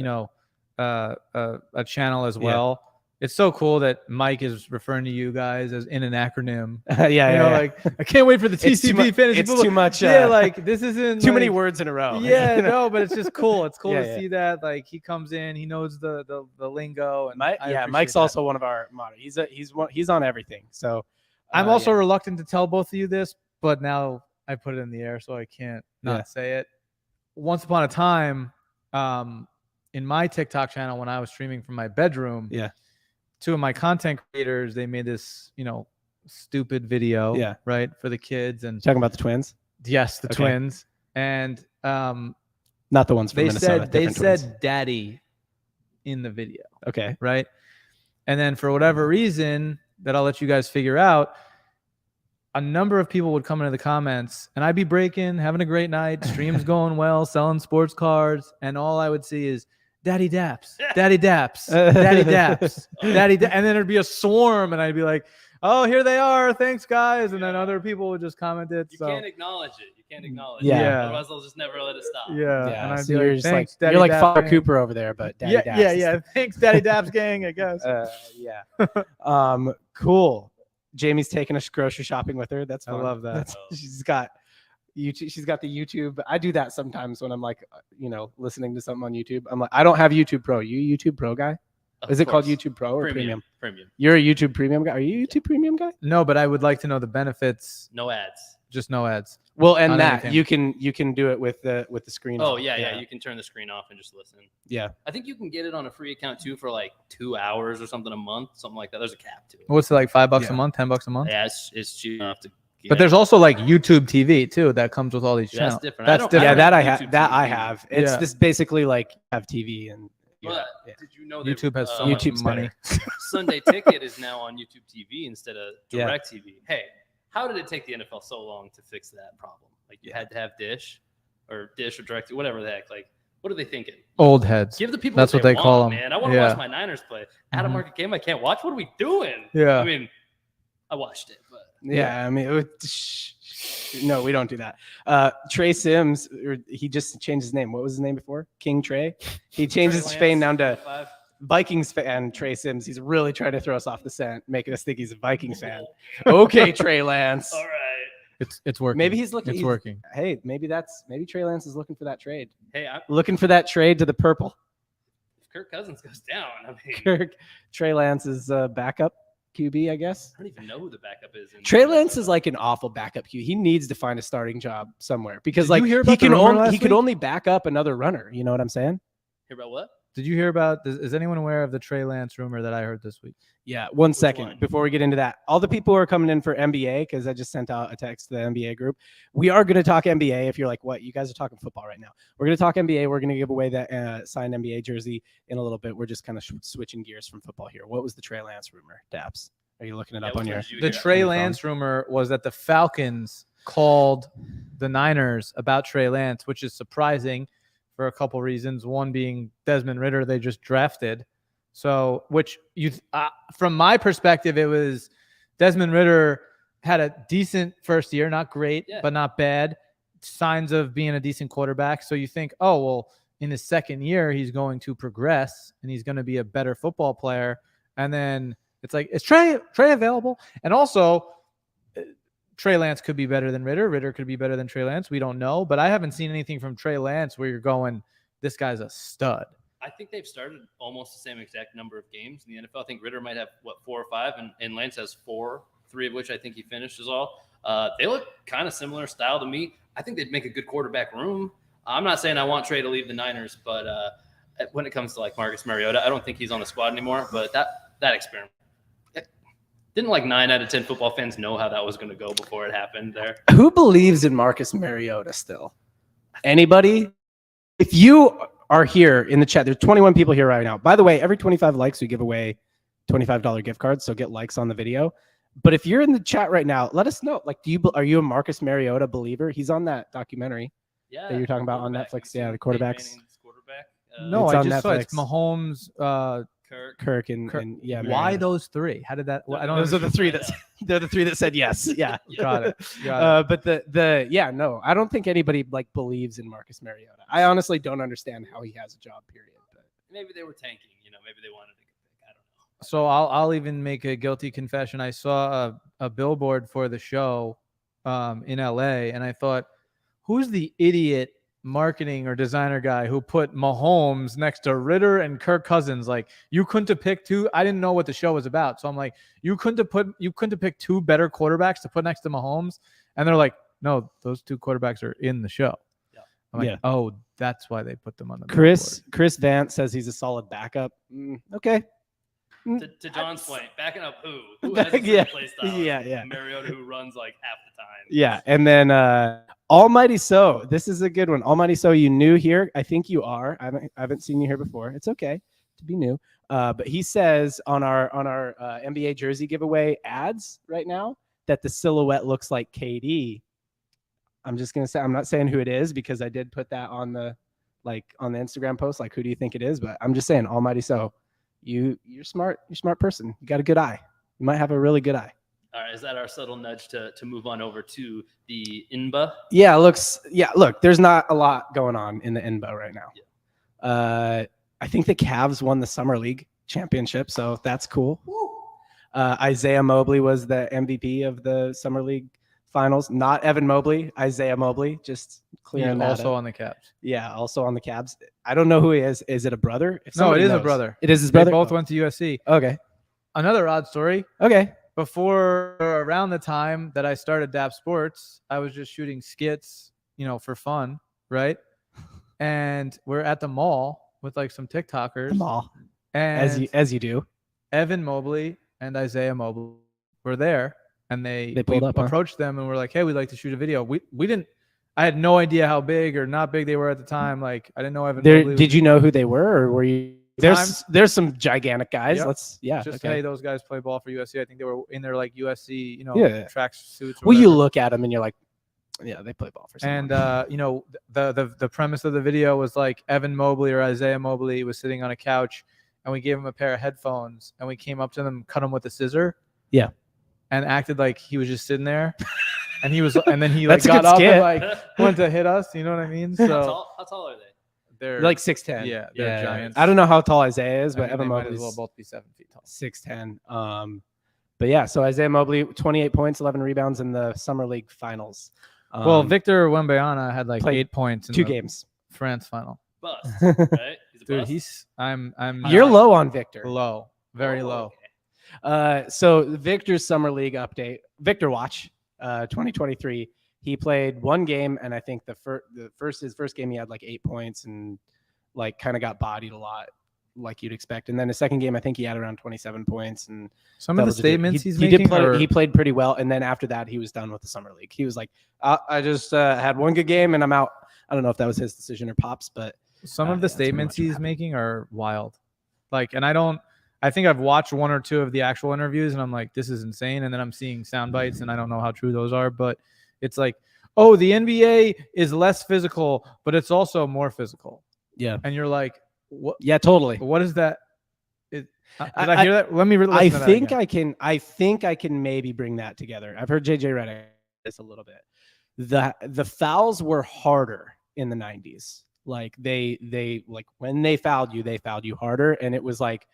a channel as well, it's so cool that Mike is referring to you guys as in an acronym. Like I can't wait for the TCP fantasy football. It's too much. Like this isn't too many words in a row. Yeah, no, but it's just cool. It's cool to see that. Like he comes in, he knows the lingo. And Mike's also one of our moderators. He's on everything. So I'm also reluctant to tell both of you this, but now I put it in the air, so I can't not say it. Once upon a time, in my TikTok channel, when I was streaming from my bedroom, 2 of my content creators, they made this, stupid video, right, for the kids. And talking about the twins? Yes, the twins. And not the ones from Minnesota. They said daddy in the video. Okay. Right. And then for whatever reason that I'll let you guys figure out, a number of people would come into the comments and I'd be breaking, having a great night, streams going well, selling sports cards, and all I would see is Daddy Daps, Daddy Daps, Daddy Daps, Daddy and then there'd be a swarm and I'd be like, oh, here they are, thanks guys, and then other people would just comment it. You can't acknowledge it. You can't acknowledge it. Otherwise they'll just never let it stop. And I'd so be you're like, just thanks, like Daddy Father Daps Cooper over there, but Daddy Daps. Thanks, Daddy Daps gang, I guess. Cool. Jamie's taking us grocery shopping with her. That's fun. I love that. She's got YouTube. She's got the YouTube. I do that sometimes when I'm like, listening to something on YouTube. I'm like, I don't have YouTube Pro. You YouTube Pro guy? Is it called YouTube Pro or Premium? Premium. You're a YouTube Premium guy. Are you a YouTube Premium guy? No, but I would like to know the benefits. No ads. Just no ads. Well, and On that anything. you can do it with the screen. Oh off. yeah. You can turn the screen off and just listen. Yeah. I think you can get it on a free account too for like 2 hours or something a month, something like that. There's a cap to it. What's it like? $5 Yeah. a month, $10 a month? Yeah, it's cheap enough to. But there's also like YouTube TV too that comes with all these channels. That's different. That's different. Yeah, that I YouTube have. That I TV. have. It's Yeah. this basically like have TV and. But Yeah. did you know YouTube that, has so much YouTube's money. Sunday Ticket is now on YouTube TV instead of Yeah. Direct TV? Hey, how did it take the NFL so long to fix that problem? Like you had to have Dish or Direct, whatever the heck. Like, what are they thinking? Old heads. Give the people That's what they want, call 'em. man. I want to Yeah. watch my Niners play. At a Mhm. market game I can't watch. What are we doing? Yeah. I mean, I watched it, but Yeah, I mean, no, we don't do that. Trey Sims, he just changed his name. What was his name before? King Trey. He changed his fame down to 5. Vikings fan. Trey Sims. He's really trying to throw us off the scent, making us think he's a Vikings fan. Okay, Trey Lance. All right. It's working. Maybe he's looking. It's working. Hey, maybe Trey Lance is looking for that trade. Hey, Looking for that trade to the purple. if Kirk Cousins goes down, I mean, Kirk. Trey Lance is backup QB, I guess. I don't even know who the backup is. Trey Lance is like an awful backup QB. He needs to find a starting job somewhere because Did you hear about he the can rumor only last he could week? only back up another runner. You know what I'm saying? Hear about what? Did you hear about? Is anyone aware of the Trey Lance rumor that I heard this week? Yeah. One second one? before we get into that. All the people who are coming in for NBA, because I just sent out a text to the NBA group. We are going to talk NBA. If you're like, what? You guys are talking football right now. We're going to talk NBA. We're going to give away that signed NBA jersey in a little bit. We're just kind of switching gears from football here. What was the Trey Lance rumor, Daps? Are you looking it up on your? The Trey Lance rumor was that the Falcons called the Niners about Trey Lance, which is surprising for a couple reasons. One being Desmond Ridder, they just drafted. So, from my perspective, it was Desmond Ridder had a decent first year, not great, but not bad. Signs of being a decent quarterback. So you think, oh, well, in his second year, he's going to progress and he's going to be a better football player. And then it's like, is Trey available? And also, Trey Lance could be better than Ridder. Ridder could be better than Trey Lance. We don't know. But I haven't seen anything from Trey Lance where you're going, this guy's a stud. I think they've started almost the same exact number of games in the NFL. I think Ridder might have, 4 or 5, and Lance has 4, 3 of which I think he finished is all. They look kind of similar style to me. I think they'd make a good quarterback room. I'm not saying I want Trey to leave the Niners, but when it comes to like Marcus Mariota, I don't think he's on the squad anymore. But that experiment. Didn't like 9 out of 10 football fans know how that was going to go before it happened there? Who believes in Marcus Mariota still? Anybody? If you are here in the chat, there's 21 people here right now. By the way, every 25 likes, we give away $25 gift cards. So get likes on the video. But if you're in the chat right now, let us know. Like, are you a Marcus Mariota believer? He's on that documentary that you're talking about on Netflix. Yeah, the quarterbacks. No, It's I on just saw it's Netflix. Mahomes, Kirk and yeah. Why Mariota. those 3? How did that? I don't. Those are the 3 that they're the 3 that said yes. Yeah, Got it. But no, I don't think anybody like believes in Marcus Mariota. I honestly don't understand how he has a job. Period. But maybe they were tanking. Maybe they wanted to get pick. I don't know. So I'll even make a guilty confession. I saw a billboard for the show in LA, and I thought, who's the idiot marketing or designer guy who put Mahomes next to Ridder and Kirk Cousins? Like, you couldn't have picked 2. I didn't know what the show was about, so I'm like, you couldn't have picked 2 better quarterbacks to put next to Mahomes, and they're like, no, those 2 quarterbacks are in the show. I'm like, oh, that's why they put them on the Chris Vance says he's a solid backup. Okay. To John's point, backing up who has a certain play style? Yeah. Mariota, who runs like half the time. Yeah, and then Almighty So. This is a good one. Almighty So, you new here? I think you are. I haven't seen you here before. It's okay to be new. But he says on our NBA jersey giveaway ads right now that the silhouette looks like KD. I'm just gonna say, I'm not saying who it is because I did put that on the Instagram post. Like, who do you think it is? But I'm just saying, Almighty So. You're smart. You're a smart person. You got a good eye. You might have a really good eye. All right, is that our subtle nudge to move on over to the INBA? Yeah, look, there's not a lot going on in the INBA right now. Yeah. I think the Cavs won the Summer League championship, so that's cool. Isaiah Mobley was the MVP of the Summer League finals. Not Evan Mobley, Isaiah Mobley. Just He's clearing that also up. on the Caps. Yeah, also on the Cavs. I don't know who he is. Is it a brother? If No, it somebody is a knows. brother. It is his They brother. both Oh, went to USC. okay. Another odd story. Okay. Before or around the time that I started DAP Sports, I was just shooting skits, for fun, right? And we're at the mall with like some TikTokers. The mall. And As you do. Evan Mobley and Isaiah Mobley were there, and we pulled up, huh? approached them and we're like, "Hey, we'd like to shoot a video." We didn't. I had no idea how big or not big they were at the time. Like, I didn't know Evan Mobley. Did you know who they were, or were you? There's some gigantic guys. Yep. Just hey, those guys play ball for USC. I think they were in their like USC, track suits. Well, you look at them and you're like, yeah, they play ball for someone. And the premise of the video was like Evan Mobley or Isaiah Mobley was sitting on a couch, and we gave him a pair of headphones, and we came up to them, cut him with a scissor. Yeah. And acted like he was just sitting there, and then he like That's a got good up skit. and like went to hit us. You know what I mean? So How tall are they? they're like 6'10". Yeah, they're giants. I don't know how tall Isaiah is, I but mean, Evan they might Mobley's as well both be 7 feet tall. 6'10". But yeah, so Isaiah Mobley, 28 points, 11 rebounds in the summer league finals. Well, Victor Wembanyama had like played 8 points in 2 the games. France final. Bust, right? He's a Dude, bust. I'm You're low on Victor. low, very Oh, low. okay. So Victor's summer league update, Victor Watch, 2023. He played 1 game, and I think his first game he had like 8 points and like kind of got bodied a lot, like you'd expect. And then his second game, I think he had around 27 points. And Some of the statements he's he making. did play. He played pretty well, and then after that, he was done with the summer league. He was like, I just had 1 good game, and I'm out. I don't know if that was his decision or Pop's, but some of the that's pretty statements much what he's happened. making are wild. Like, and I think I've watched 1 or 2 of the actual interviews, and I'm like, this is insane. And then I'm seeing sound bites, and I don't know how true those are, but it's like, oh, the NBA is less physical, but it's also more physical. Yeah. And you're like, what? Yeah, totally. What is that? Did I hear that? Let me listen I to that think again. I think I can maybe bring that together. I've heard JJ Redick this a little bit. The fouls were harder in the 90s. Like they like when they fouled you harder, and it was like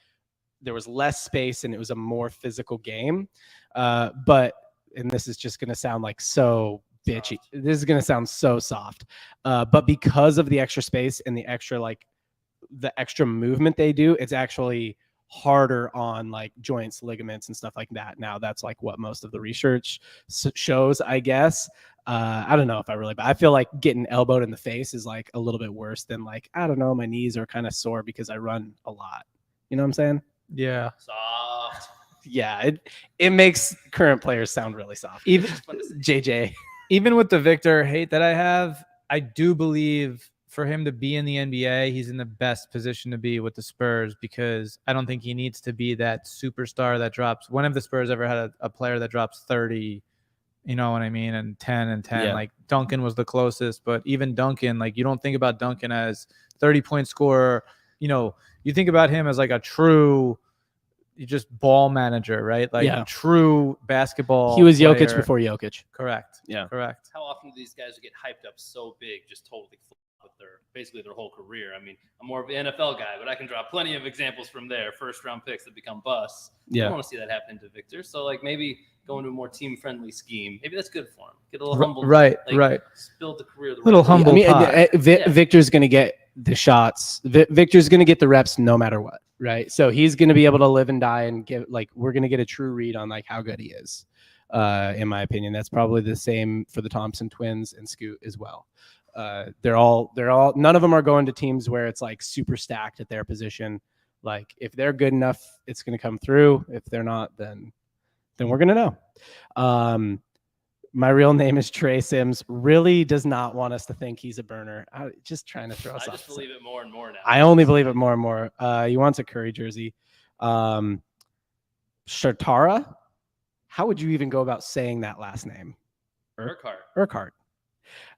there was less space and it was a more physical game. But this is just gonna sound like so bitchy. This is gonna sound so soft. But because of the extra space and the extra movement they do, it's actually harder on like joints, ligaments, and stuff like that. Now that's like what most of the research shows, I guess. I don't know if but I feel like getting elbowed in the face is like a little bit worse than like, I don't know, my knees are kind of sore because I run a lot. You know what I'm saying? Yeah. Soft. Yeah, it makes current players sound really soft. Even JJ. Even with the Victor hate that I have, I do believe for him to be in the NBA, he's in the best position to be with the Spurs, because I don't think he needs to be that superstar that drops. When have the Spurs ever had a player that drops 30, you know what I mean, and 10 and 10? Yeah. Like Duncan was the closest, but even Duncan, like you don't think about Duncan as 30-point scorer. You think about him as like a true just ball manager, right? Like true basketball. He was player. Jokic before Jokic. Correct. Yeah. Correct. How often do these guys get hyped up so big, just totally flop with basically their whole career? I mean, I'm more of an NFL guy, but I can draw plenty of examples from there. First round picks that become busts. I don't want to see that happen to Victor. So like maybe going to a more team friendly scheme. Maybe that's good for him. Get a little humble. Right. Build the career. Little humble. Victor's going to get the shots. Victor's going to get the reps no matter what. Right. So he's going to be able to live and die and we're going to get a true read on like how good he is. In my opinion, that's probably the same for the Thompson twins and Scoot as well. They're all none of them are going to teams where it's like super stacked at their position. Like if they're good enough, it's going to come through. If they're not, then we're going to know. My real name is Trey Sims. Really does not want us to think he's a burner. Just trying to throw us off. I just believe it more and more now. I only believe it more and more. He wants a Curry jersey. Shatara? How would you even go about saying that last name? Urquhart.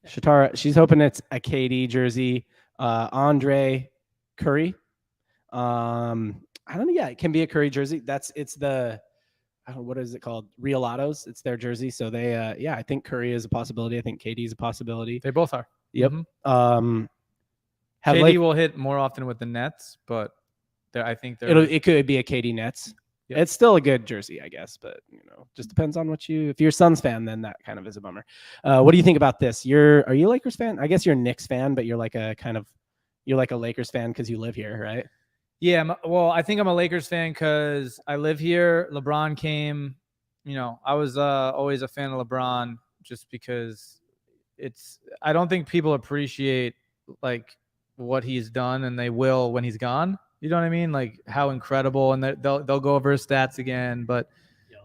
Shatara. She's hoping it's a KD jersey. Andre Curry. I don't know. Yeah, it can be a Curry jersey. It's the what is it called? Real Autos. It's their jersey. So they, I think Curry is a possibility. I think KD is a possibility. They both are. Yep. Mm-hmm. KD will hit more often with the Nets, but I think it could be a KD Nets. Yeah. It's still a good jersey, I guess, but just depends on if you're a Suns fan, then that kind of is a bummer. What do you think about this? Are you a Lakers fan? I guess you're a Knicks fan, but you're like a Lakers fan because you live here, right? Yeah, well, I think I'm a Lakers fan because I live here. LeBron came. I was always a fan of LeBron just because I don't think people appreciate like what he's done, and they will when he's gone. You know what I mean? Like how incredible, and they'll go over his stats again. But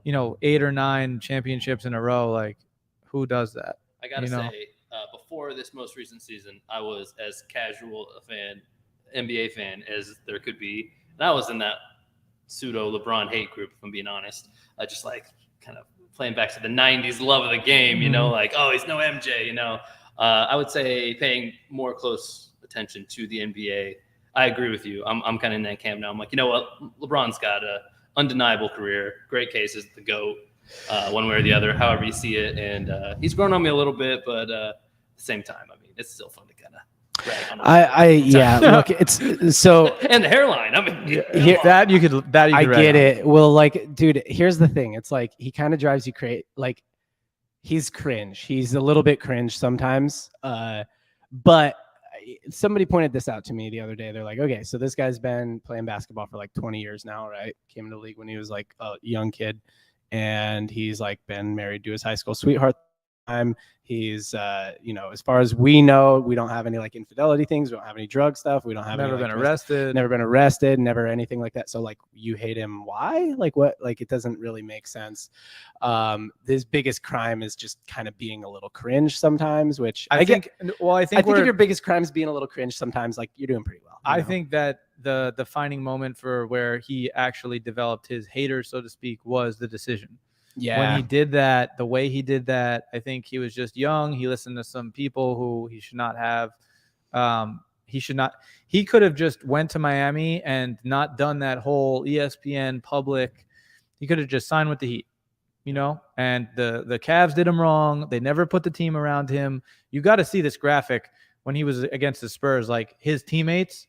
8 or 9 championships in a row, like who does that? I gotta say, before this most recent season, I was as casual a NBA fan as there could be, and I was in that pseudo LeBron hate group, if I'm being honest. Just like kind of playing back to the '90s love of the game, like he's no MJ. I would say paying more close attention to the NBA. I agree with you. I'm kind of in that camp now. I'm like, what? LeBron's got a undeniable career. Great cases, the GOAT, one way or the other, however you see it. And he's grown on me a little bit, but at the same time, I mean, it's still fun to kind of brag on him. Look, it's so. And the hairline. I mean, that you could. I get it. Well, like, dude, here's the thing. It's like he kind of drives you crazy. Like, he's cringe. He's a little bit cringe sometimes. But somebody pointed this out to me the other day. They're like, okay, so this guy's been playing basketball for like 20 years now, right? Came into the league when he was like a young kid, and he's like been married to his high school sweetheart. He's as far as we know, we don't have any like infidelity things. We don't have any drug stuff. We don't have never any, been arrested. Never been arrested. Never anything like that. So like, you hate him? Why? Like what? Like it doesn't really make sense. His biggest crime is just kind of being a little cringe sometimes, which I think if your biggest crime is being a little cringe sometimes, like you're doing pretty well. I think that the defining moment for where he actually developed his haters, so to speak, was the decision. Yeah. When he did that, the way he did that, I think he was just young. He listened to some people who he should not have. He could have just went to Miami and not done that whole ESPN public. He could have just signed with the Heat, and the Cavs did him wrong. They never put the team around him. You got to see this graphic when he was against the Spurs, like his teammates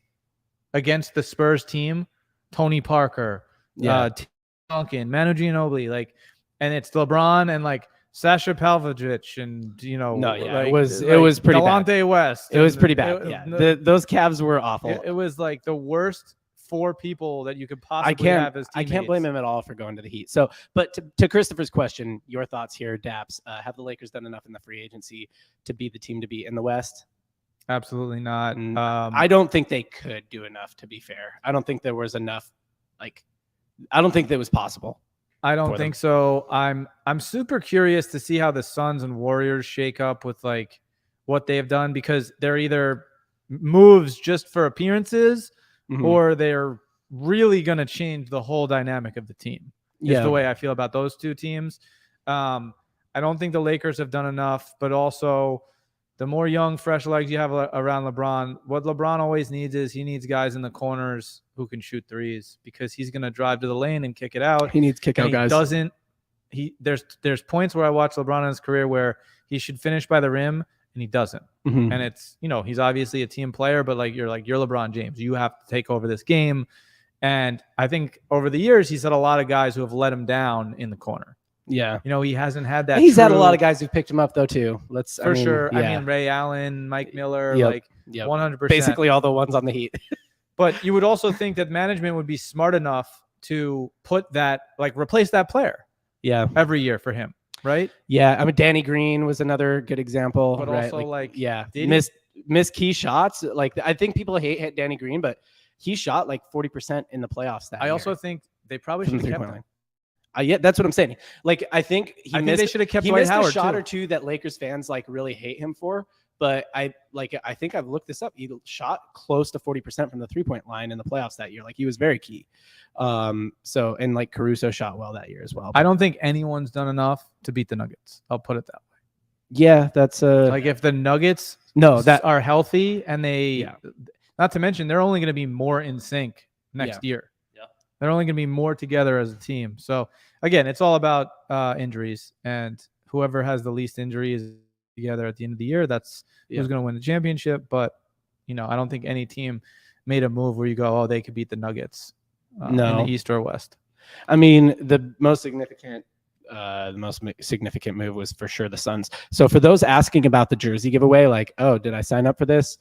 against the Spurs team, Tony Parker, Duncan, Manu Ginobili, like, and it's LeBron and like Sasha Pavlovic and it was pretty Delonte bad. West. It was pretty bad. Those Cavs were awful. It was like the worst 4 people that you could possibly have as teammates. I can't blame him at all for going to the Heat. So, but to Christopher's question, your thoughts here, Daps. Have the Lakers done enough in the free agency to be the team to beat in the West? Absolutely not. I don't think they could do enough, to be fair. I don't think there was enough. I don't think that was possible. I don't think so. I'm super curious to see how the Suns and Warriors shake up with like what they've done, because they're either moves just for appearances or they're really going to change the whole dynamic of the team. Is the way I feel about those two teams. I don't think the Lakers have done enough, but also the more young, fresh legs you have around LeBron, what LeBron always needs is he needs guys in the corners who can shoot threes, because he's going to drive to the lane and kick it out. He needs kick out guys. There's points where I watch LeBron in his career where he should finish by the rim and he doesn't. And it's, he's obviously a team player, but you're LeBron James. You have to take over this game. And I think over the years, he's had a lot of guys who have let him down in the corner. Yeah. He hasn't had that. He's had a lot of guys who've picked him up though too. Sure. I mean, Ray Allen, Mike Miller, 100%. Basically all the ones on the Heat. But you would also think that management would be smart enough to put that, replace that player. Yeah. Every year for him. Right. Yeah. I mean, Danny Green was another good example. But right? also miss key shots. I think people hate Danny Green, but he shot 40% in the playoffs that year. I also think they probably should have kept him. Yeah, that's what I'm saying. I think they should have kept he Dwight missed Howard a shot too. or two that Lakers fans really hate him for. But I think I've looked this up. He shot close to 40% from the 3-point line in the playoffs that year. He was very key. And Caruso shot well that year as well. I don't think anyone's done enough to beat the Nuggets. I'll put it that way. Yeah, that's if the Nuggets are healthy and not to mention they're only going to be more in sync next year. They're only going to be more together as a team. So, again, it's all about injuries. And whoever has the least injuries together at the end of the year, that's who's going to win the championship. But, I don't think any team made a move where you go, oh, they could beat the Nuggets in the East or West. I mean, the most significant move was for sure the Suns. So for those asking about the jersey giveaway, like, oh, did I sign up for this?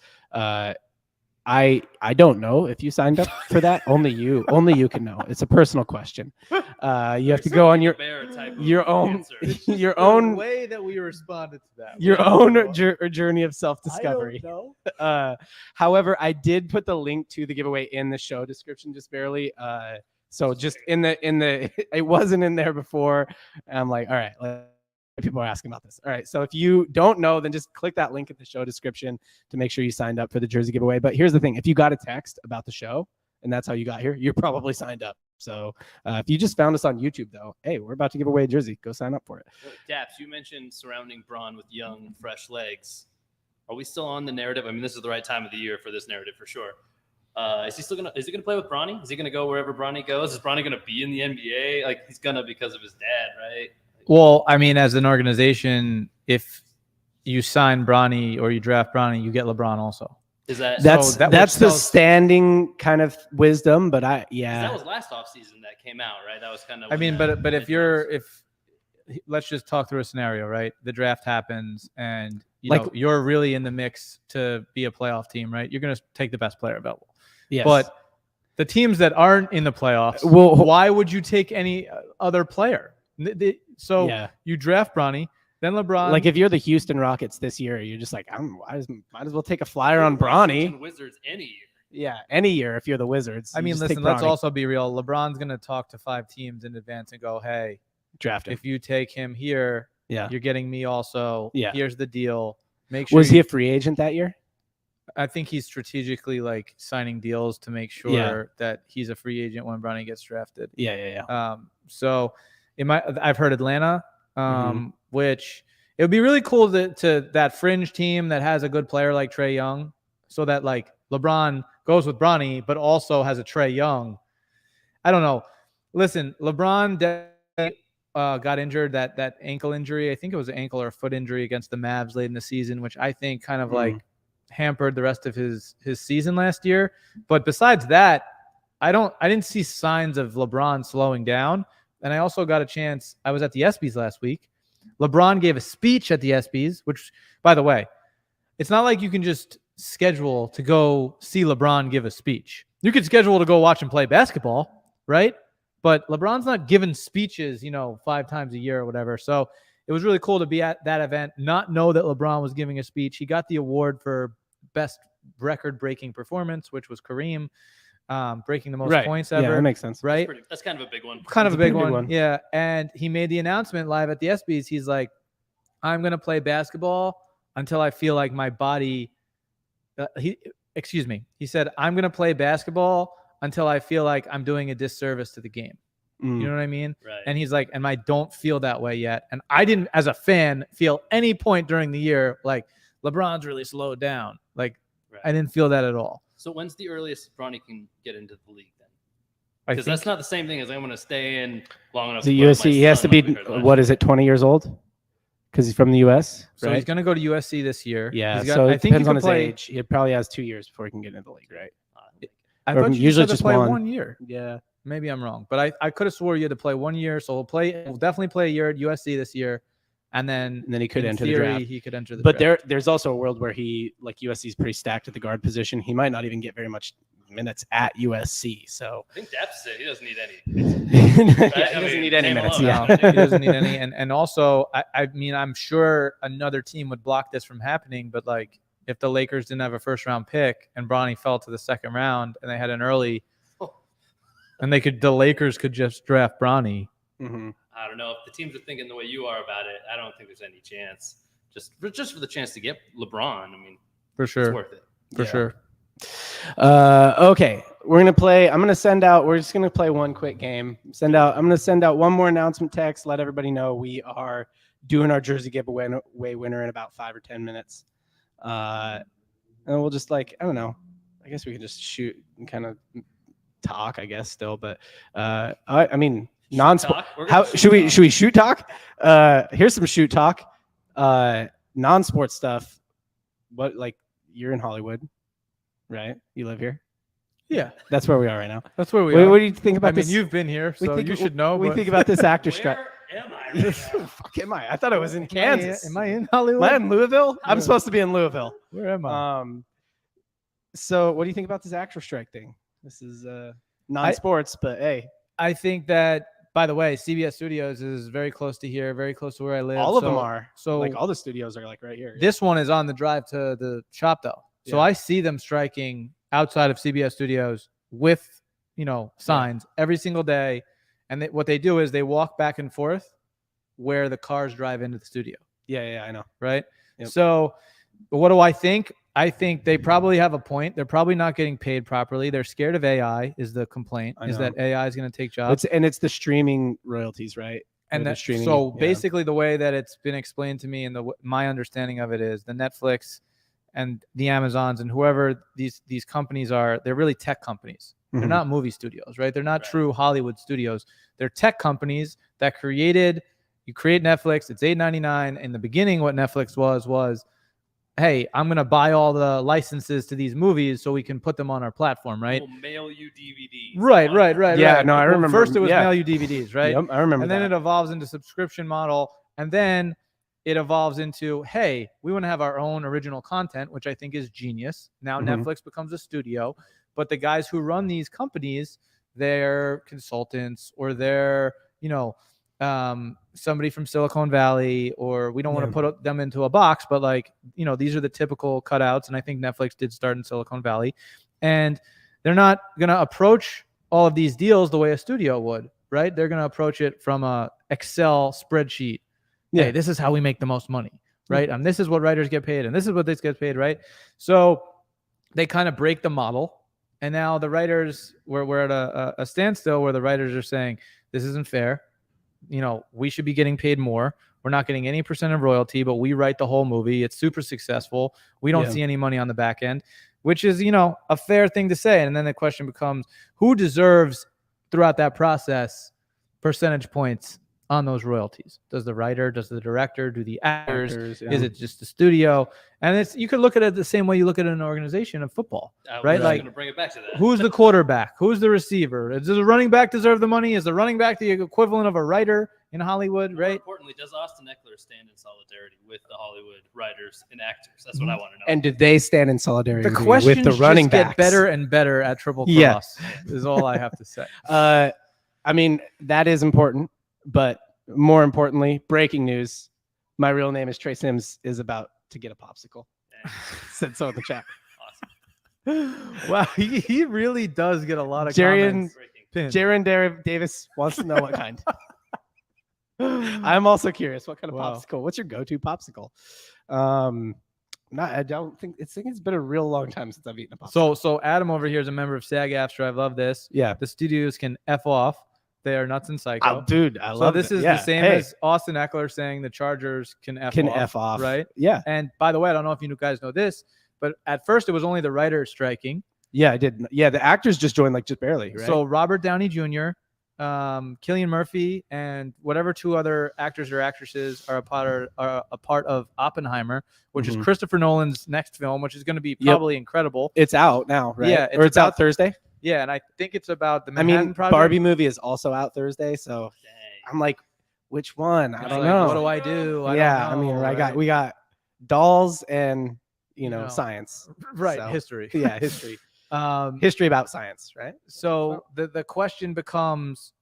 I don't know if you signed up for that. Only you can know. It's a personal question. You have to go on your own The way that we responded to that. Your own journey of self-discovery. I don't know. However, I did put the link to the giveaway in the show description just barely. So just in the it wasn't in there before. And I'm like, all right, people are asking about this. All right. So if you don't know, then just click that link in the show description to make sure you signed up for the jersey giveaway. But here's the thing. If you got a text about the show and that's how you got here, you're probably signed up. So if you just found us on YouTube, though, hey, we're about to give away a jersey. Go sign up for it. Daps, you mentioned surrounding Braun with young, fresh legs. Are we still on the narrative? I mean, this is the right time of the year for this narrative for sure. Is he gonna play with Bronny? Is he gonna go wherever Bronny goes? Is Bronny gonna be in the NBA? Like, he's gonna because of his dad, right? Well, I mean, as an organization, if you sign Bronny or you draft Bronny, you get LeBron also. Is that that's the standing kind of wisdom? But that was last offseason that came out, right? That was kind of. I mean, but if let's just talk through a scenario, right? The draft happens, and you're really in the mix to be a playoff team, right? You're gonna take the best player available. Yes. But the teams that aren't in the playoffs, why would you take any other player? So you draft Bronny, then LeBron. Like if you're the Houston Rockets this year, you're just like, might as well take a flyer on Bronny. Wizards any year. Yeah, any year if you're the Wizards. I mean, listen, let's also be real. LeBron's going to talk to 5 teams in advance and go, hey, draft him. If you take him here, you're getting me also. Yeah. Here's the deal. Make sure. Was he a free agent that year? I think he's strategically like signing deals to make sure that he's a free agent when Bronny gets drafted. Yeah. So I've heard Atlanta, which it would be really cool to that fringe team that has a good player like Trae Young, so that like LeBron goes with Bronny, but also has a Trae Young. I don't know. Listen, LeBron got injured, that ankle injury. I think it was an ankle or a foot injury against the Mavs late in the season, which I think kind of like hampered the rest of his season last year. But besides that, I didn't see signs of LeBron slowing down. And I also got a chance. I was at the ESPYs last week. LeBron gave a speech at the ESPYs, which, by the way, it's not like you can just schedule to go see LeBron give a speech. You could schedule to go watch him play basketball, right? But LeBron's not giving speeches, 5 times a year or whatever. So it was really cool to be at that event, not know that LeBron was giving a speech. He got the award for best record-breaking performance, which was Kareem. Breaking the most points ever. Yeah, that makes sense. Right? That's kind of a big one. Kind of a big one. Yeah. And he made the announcement live at the ESPYs. He's like, I'm going to play basketball until I feel like my body. He said, I'm going to play basketball until I feel like I'm doing a disservice to the game. You know what I mean? Right. And he's like, and I don't feel that way yet. And I didn't, as a fan, feel any point during the year like LeBron's really slowed down. Like, I didn't feel that at all. So when's the earliest Bronny can get into the league then? Because that's not the same thing as I'm going to stay in long enough. The USC, he has to be, 20 years old? Because he's from the U.S., right? So he's going to go to USC this year. Yeah, so it depends on his age. He probably has 2 years before he can get into the league, right? I thought you usually said just to play 1 year. Yeah, maybe I'm wrong. But I could have swore you had to play 1 year. So he'll definitely play a year at USC this year. And then he could enter the draft. He could enter the draft. But there's also a world where USC is pretty stacked at the guard position. He might not even get very much minutes at USC. So I think Daps said he doesn't need any. He doesn't need any minutes. No, he doesn't need any. And also, I mean, I'm sure another team would block this from happening. But like, if the Lakers didn't have a first round pick and Bronny fell to the second round and they had an early, and the Lakers could just draft Bronny. Mm-hmm. I don't know if the teams are thinking the way you are about it. I don't think there's any chance. Just for the chance to get LeBron. I mean, for sure, it's worth it. For sure. Okay, we're gonna play. We're just gonna play one quick game. I'm gonna send out one more announcement text. Let everybody know we are doing our jersey giveaway winner in about 5 or 10 minutes. And we'll just I don't know. I guess we can just shoot and kind of talk. I guess still, but I mean. Non-sport. Should we shoot talk? Here's some shoot talk. Non-sports stuff. What you're in Hollywood, right? You live here. Yeah, That's where we are right now. that's where we What, are. what do you think about I mean, this? you've been here, so you should know. We but- think about this actor strike. Where am I? Right now? Fuck am I? I thought I was in Am I- Kansas. Am I in Hollywood? Am I in Louisville? I'm Yeah. supposed to be in Louisville. Where am I? So what do you think about this actor strike thing? This is non-sports, but hey, I think that, by the way, CBS Studios is very close to here, very close to where I live. all of them so- are. So Like all the studios are like right here. this one is on the drive to the shop, though. So Yeah. I see them striking outside of CBS Studios with, signs every single day. And what they do is they walk back and forth where the cars drive into the studio, Yeah, I know. right? Yep. So what do I think? I think they probably have a point. They're probably not getting paid properly. They're scared of AI is the complaint, I is know. that AI is going to take jobs. It's the streaming royalties, right? And Or the that, streaming, so yeah. basically the way that it's been explained to me and my understanding of it is the Netflix and the Amazons and whoever these companies are, they're really tech companies. They're Mhm. not movie studios, right? They're not Right. true Hollywood studios. They're tech companies that you create Netflix. It's $8.99. In the beginning, what Netflix was, hey, I'm going to buy all the licenses to these movies so we can put them on our platform, right? We'll mail you DVDs. Right. Yeah, right. no, I Well, remember. First, it was Yeah. mail you DVDs, right? Yep, I remember And then that. it evolves into subscription model, and then it evolves into, hey, we want to have our own original content, which I think is genius. Now Mhm. Netflix becomes a studio, but the guys who run these companies, they're consultants or they're somebody from Silicon Valley, or we don't want to put them into a box, but these are the typical cutouts, and I think Netflix did start in Silicon Valley, and they're not going to approach all of these deals the way a studio would, right? They're going to approach it from a Excel spreadsheet. Yeah. Hey, this is how we make the most money, right? This is what writers get paid, and this is what this gets paid, right? So they kind of break the model, and now the writers, we're at a standstill where the writers are saying, this isn't fair. We should be getting paid more. We're not getting any % of royalty, but we write the whole movie. It's super successful. We don't see any money on the back end, which is, a fair thing to say. And then the question becomes, who deserves throughout that process percentage points on those royalties? Does the writer, does the director, do the actors? Yeah. Is it just the studio? And you could look at it the same way you look at an organization of football, right? Like, Like, going to bring it back to that. who's the quarterback? Who's the receiver? Does the running back deserve the money? Is the running back the equivalent of a writer in Hollywood, More right? importantly, does Austin Eckler stand in solidarity with the Hollywood writers and actors? That's what I want to know. And did they stand in solidarity The questions with the running just get backs? better and better at Triple Cross, is all I have to say. I mean, that is important, but more importantly, breaking news. My real name is Trey Sims is about to get a popsicle. Said so in the chat. Awesome. Wow, he really does get a lot of Jarian- comments. Breaking. pinned. Davis wants to know what kind. I'm also curious. What kind of Wow. popsicle? What's your go-to popsicle? I don't think it's been a real long time since I've eaten a popsicle. So Adam over here is a member of SAG-AFTRA. I love this. Yeah. The studios can F off. They are nuts and psycho. Dude, I So love this it. is Yeah. the same Hey, as Austin Eckler saying the Chargers can F can off, F off. right? Yeah. And by the way, I don't know if you guys know this, but at first it was only the writers striking. Yeah, I did. Yeah, the actors just joined just barely, right? So Robert Downey Jr., Cillian Murphy, and whatever 2 other actors or actresses are a part of Oppenheimer, which is Mhm. Christopher Nolan's next film, which is going to be probably incredible. it's out now, right? Yeah, or it's it's out about- Thursday. Yeah, and I think it's about the I Manhattan mean, Project. Barbie movie is also out Thursday, so Dang. I'm like, which one? I It's don't like, know. What do I do? Yeah, don't know, I right? we got dolls and know. science. right so- history. Yeah, history. Um, History about science, right? So the question becomes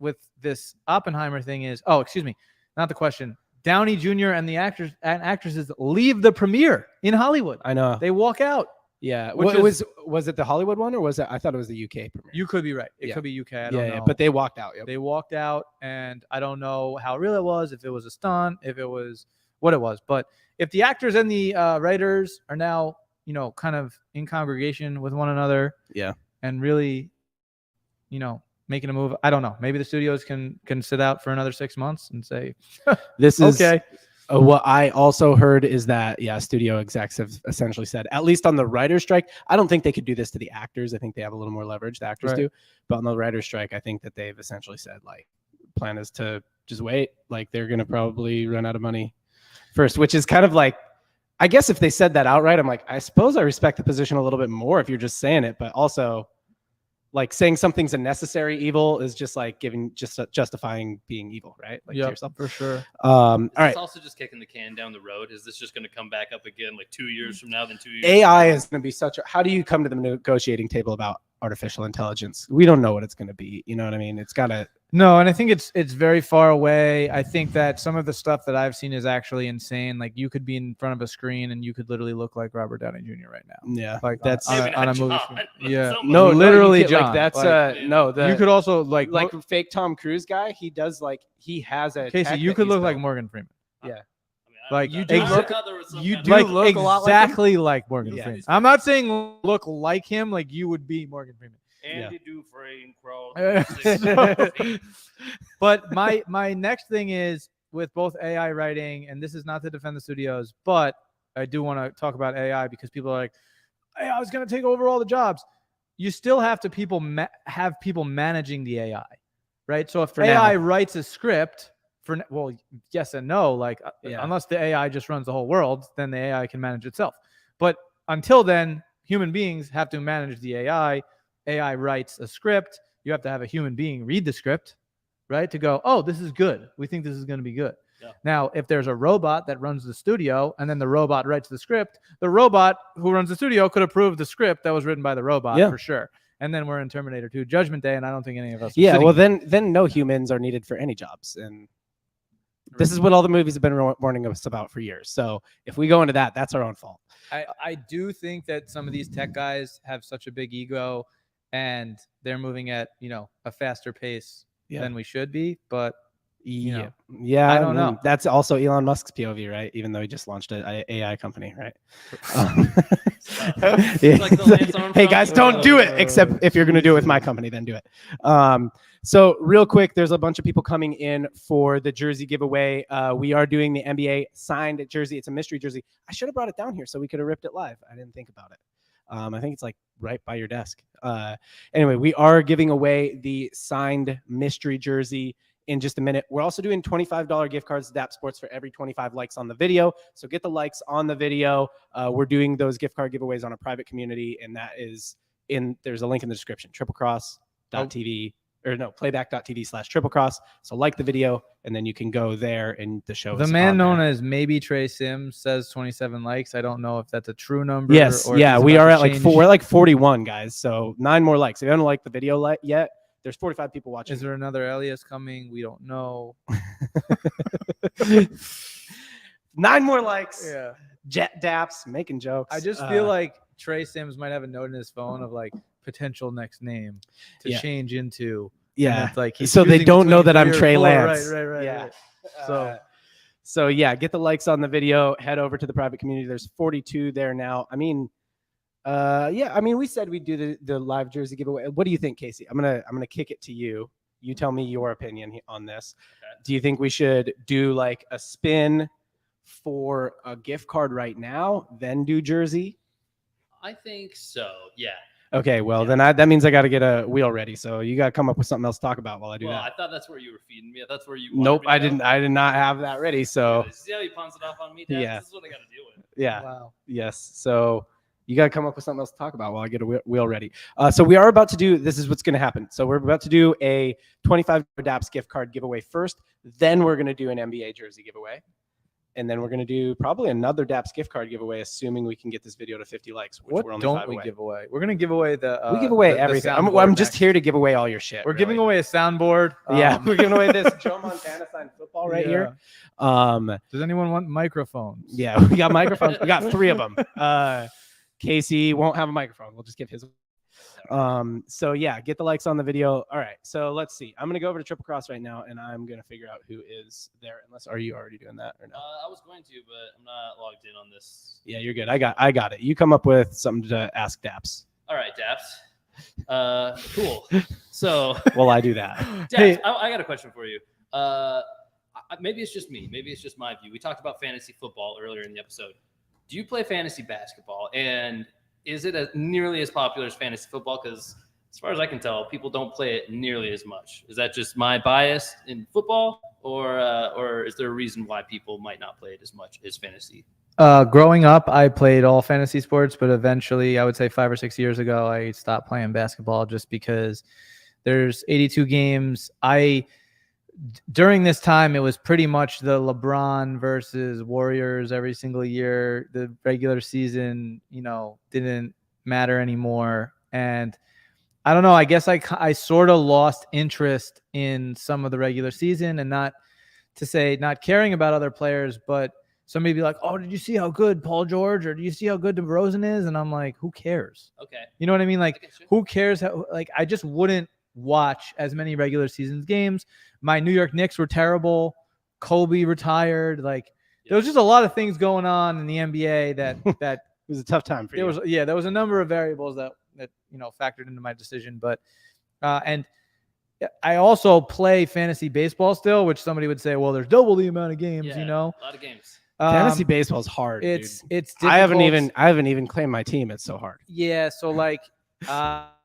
with this Oppenheimer thing is, not the question. Downey Jr. and the actors and actresses leave the premiere in Hollywood. I know. They walk out. Yeah. which Was it the Hollywood one or was it? I thought it was the UK premiere. You could be right. It Yeah. could be UK. I don't know. Yeah, but they walked out. Yep. they walked out, and I don't know how real it was, if it was a stunt, if it was what it was. But if the actors and the writers are now, kind of in congregation with one another, Yeah. and really, making a move, I don't know. Maybe the studios can sit out for another 6 months and say, This is okay. What I also heard is that, studio execs have essentially said, at least on the writer's strike, I don't think they could do this to the actors. I think they have a little more leverage, the actors Right. do. But on the writer's strike, I think that they've essentially said, plan is to just wait. They're going to probably run out of money first, which is kind of I guess if they said that outright, I'm like, I suppose I respect the position a little bit more if you're just saying it. But also, like saying something's a necessary evil is just like justifying being evil, right? Like to yourself. for sure. All Is right. this also just kicking the can down the road? Is this just going to come back up again like 2 years from now, then 2 years? AI is going to be such a. How do you come to the negotiating table about artificial intelligence? We don't know what it's going to be. You know what I mean? It's got to. No, and I think it's very far away. I think that some of the stuff that I've seen is actually insane. Like you could be in front of a screen and you could literally look like Robert Downey Jr. right now. Yeah, Like that's on Maybe a not movie John, screen. but Yeah, somebody. no, literally, you get, John. like that's Like, no. The you could also like fake Tom Cruise guy. He does like he has a. Casey. tech You that could he's look like built. Morgan Freeman. Yeah. I mean, Like, I you do thought look- there was some You kind do of- look a lot like him? exactly like Morgan Yeah. Freeman. I'm not saying look like him. Like you would be Morgan Freeman. Andy Dufresne crawl. But my next thing is with both AI writing, and this is not to defend the studios, but I do want to talk about AI because people are like, AI is going to take over all the jobs. You still have to have people managing the AI, right? So if For AI now. writes a script well, yes and no. Like Yeah. unless the AI just runs the whole world, then the AI can manage itself. But until then, human beings have to manage the AI. AI writes a script. You have to have a human being read the script, right? To go, oh, this is good. We think this is going to be good. Yeah. Now, if there's a robot that runs the studio and then the robot writes the script, the robot who runs the studio could approve the script that was written by the robot for sure. And then we're in Terminator 2 Judgment Day, and I don't think any of us. Yeah, well, then no humans are needed for any jobs, and this is what all the movies have been warning us about for years. So if we go into that, that's our own fault. I do think that some of these tech guys have such a big ego, and they're moving at a faster pace than we should be. But Yeah, I don't know. That's also Elon Musk's POV, right? Even though he just launched an AI company, right? Like the Lance Armstrong. Hey guys, don't do it. Except if you're going to do it with my company, then do it. So real quick, there's a bunch of people coming in for the jersey giveaway. We are doing the NBA signed jersey. It's a mystery jersey. I should have brought it down here so we could have ripped it live. I didn't think about it. I think it's like right by your desk. Anyway, we are giving away the signed mystery jersey in just a minute. We're also doing $25 gift cards to DAP Sports for every 25 likes on the video. So get the likes on the video. We're doing those gift card giveaways on a private community, and that is there's a link in the description, triplecross.tv. Or no, playback.tv/triplecross. So like the video, and then you can go there, and the show. The man known as maybe Trey Sims says 27 likes. I don't know if that's a true number. Yes, or yeah, we are at like four. we're like 41 guys. So 9 more likes. If you haven't liked the video yet, there's 45 people watching. Is there another alias coming? We don't know. 9 more likes. Yeah. Jet daps, making jokes. I just feel like Trey Sims might have a note in his phone of like potential next name to change into. Yeah. It's like so they don't know that I'm Trey 4. Lance. Right. Yeah. So So yeah, get the likes on the video. Head over to the private community. There's 42 there now. I mean, we said we'd do the live jersey giveaway. What do you think, Casey? I'm gonna kick it to you. You tell me your opinion on this. Okay. Do you think we should do like a spin for a gift card right now, then do jersey? I think so. Yeah. Okay, well then that means I got to get a wheel ready. So you got to come up with something else to talk about while I do that. I thought that's where you were feeding me. That's where you. Nope, I didn't. I did not have that ready. So see how he pawns it off on me, Dad? Yeah. This is what I got to deal with. Yeah. Wow. Yes. So you got to come up with something else to talk about while I get a wheel ready. So we are about to do. This is what's going to happen. So we're about to do a $25 DAPS gift card giveaway first. Then we're going to do an NBA jersey giveaway. And then we're going to do probably another DAPS gift card giveaway, assuming we can get this video to 50 likes. Which What we're only don't 5 we away. give away? We're gonna give away the. We give away the everything. soundboard I'm just next. here to give away all your shit. We're really. giving away a soundboard. Yeah, we're giving away this Joe Montana signed football right here. Does anyone want microphones? Yeah, we got microphones. We got 3 of them. Casey won't have a microphone. We'll just give his. So yeah, get the likes on the video. All right, so let's see. I'm gonna go over to Triple Cross right now, and I'm gonna figure out who is there. Unless, are you already doing that or no? I was going to, but I'm not logged in on this. Yeah, you're good. I got it. You come up with something to ask Daps. All right, Daps. Cool. So. Well, I do that. Daps, Hey. I got a question for you. Maybe it's just me. Maybe it's just my view. We talked about fantasy football earlier in the episode. Do you play fantasy basketball? And is it nearly as popular as fantasy football? Because as far as I can tell, people don't play it nearly as much. Is that just my bias in football, or is there a reason why people might not play it as much as fantasy? Growing up, I played all fantasy sports, but eventually, I would say 5 or 6 years ago, I stopped playing basketball just because there's 82 games. During this time, it was pretty much the LeBron versus Warriors every single year. The regular season, didn't matter anymore. And I don't know, I guess I sort of lost interest in some of the regular season, and not to say not caring about other players, but somebody be like, oh, did you see how good Paul George, or do you see how good DeRozan is? And I'm like, who cares? Okay. You know what I mean? Like, who cares? I just wouldn't watch as many regular seasons games. My New York Knicks were terrible. Kobe retired. Like, there was just a lot of things going on in the NBA that it was a tough time for you. There was a number of variables that factored into my decision. But and I also play fantasy baseball still, which somebody would say, well, there's double the amount of games. Yeah, a lot of games. Fantasy baseball is hard. It's difficult. I haven't even claimed my team. It's so hard. Yeah, so like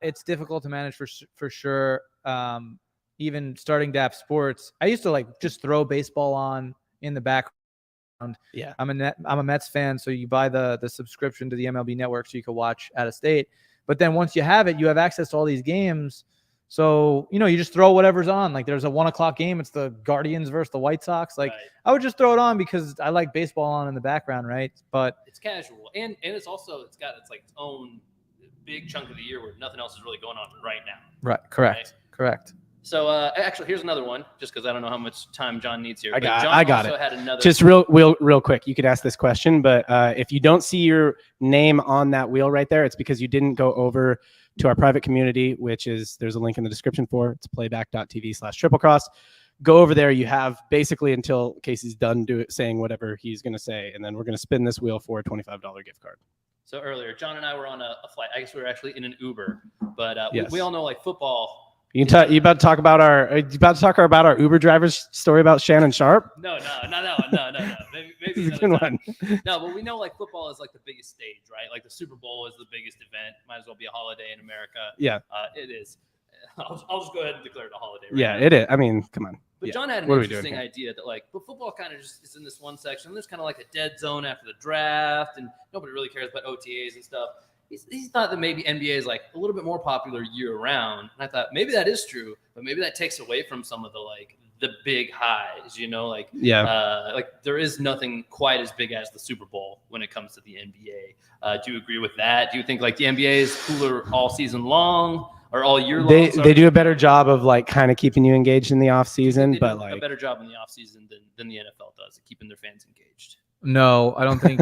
it's difficult to manage for sure. Even starting DAP Sports, I used to like just throw baseball on in the background. Yeah, I'm a Mets fan, so you buy the subscription to the MLB Network so you can watch out of state. But then once you have it, you have access to all these games. So, you just throw whatever's on. Like, there's a 1:00 game. It's the Guardians versus the White Sox. Like, right. I would just throw it on because I like baseball on in the background, right? But it's casual. And it's also, it's like its own big chunk of the year where nothing else is really going on right now. Right. Correct. So, actually, here's another one, just because I don't know how much time John needs here. I got John it. Had another. Just real quick, you could ask this question, but if you don't see your name on that wheel right there, it's because you didn't go over to our private community, which is, there's a link in the description for. It's playback.tv/triplecross. Go over there. You have basically until Casey's done saying whatever he's going to say, and then we're going to spin this wheel for a $25 gift card. So earlier, John and I were on a flight. I guess we were actually in an Uber, but yes. we all know like football. You about to talk about our Uber driver's story about Shannon Sharp? No, not that one. No. Maybe another time. No, but we know like football is like the biggest stage, right? Like the Super Bowl is the biggest event. Might as well be a holiday in America. Yeah, it is. I'll just go ahead and declare it a holiday. Right now. It is. I mean, come on. But John had an interesting idea that like, but football kind of just is in this one section. There's kind of like a dead zone after the draft, and nobody really cares about OTAs and stuff. He thought that maybe NBA is like a little bit more popular year round. And I thought maybe that is true, but maybe that takes away from some of the big highs, like there is nothing quite as big as the Super Bowl when it comes to the NBA. Do you agree with that? Do you think like the NBA is cooler all season long or all year long? They do a better job of like kind of keeping you engaged in the off season, but like a better job in the off season than the NFL does at keeping their fans engaged. No, I don't think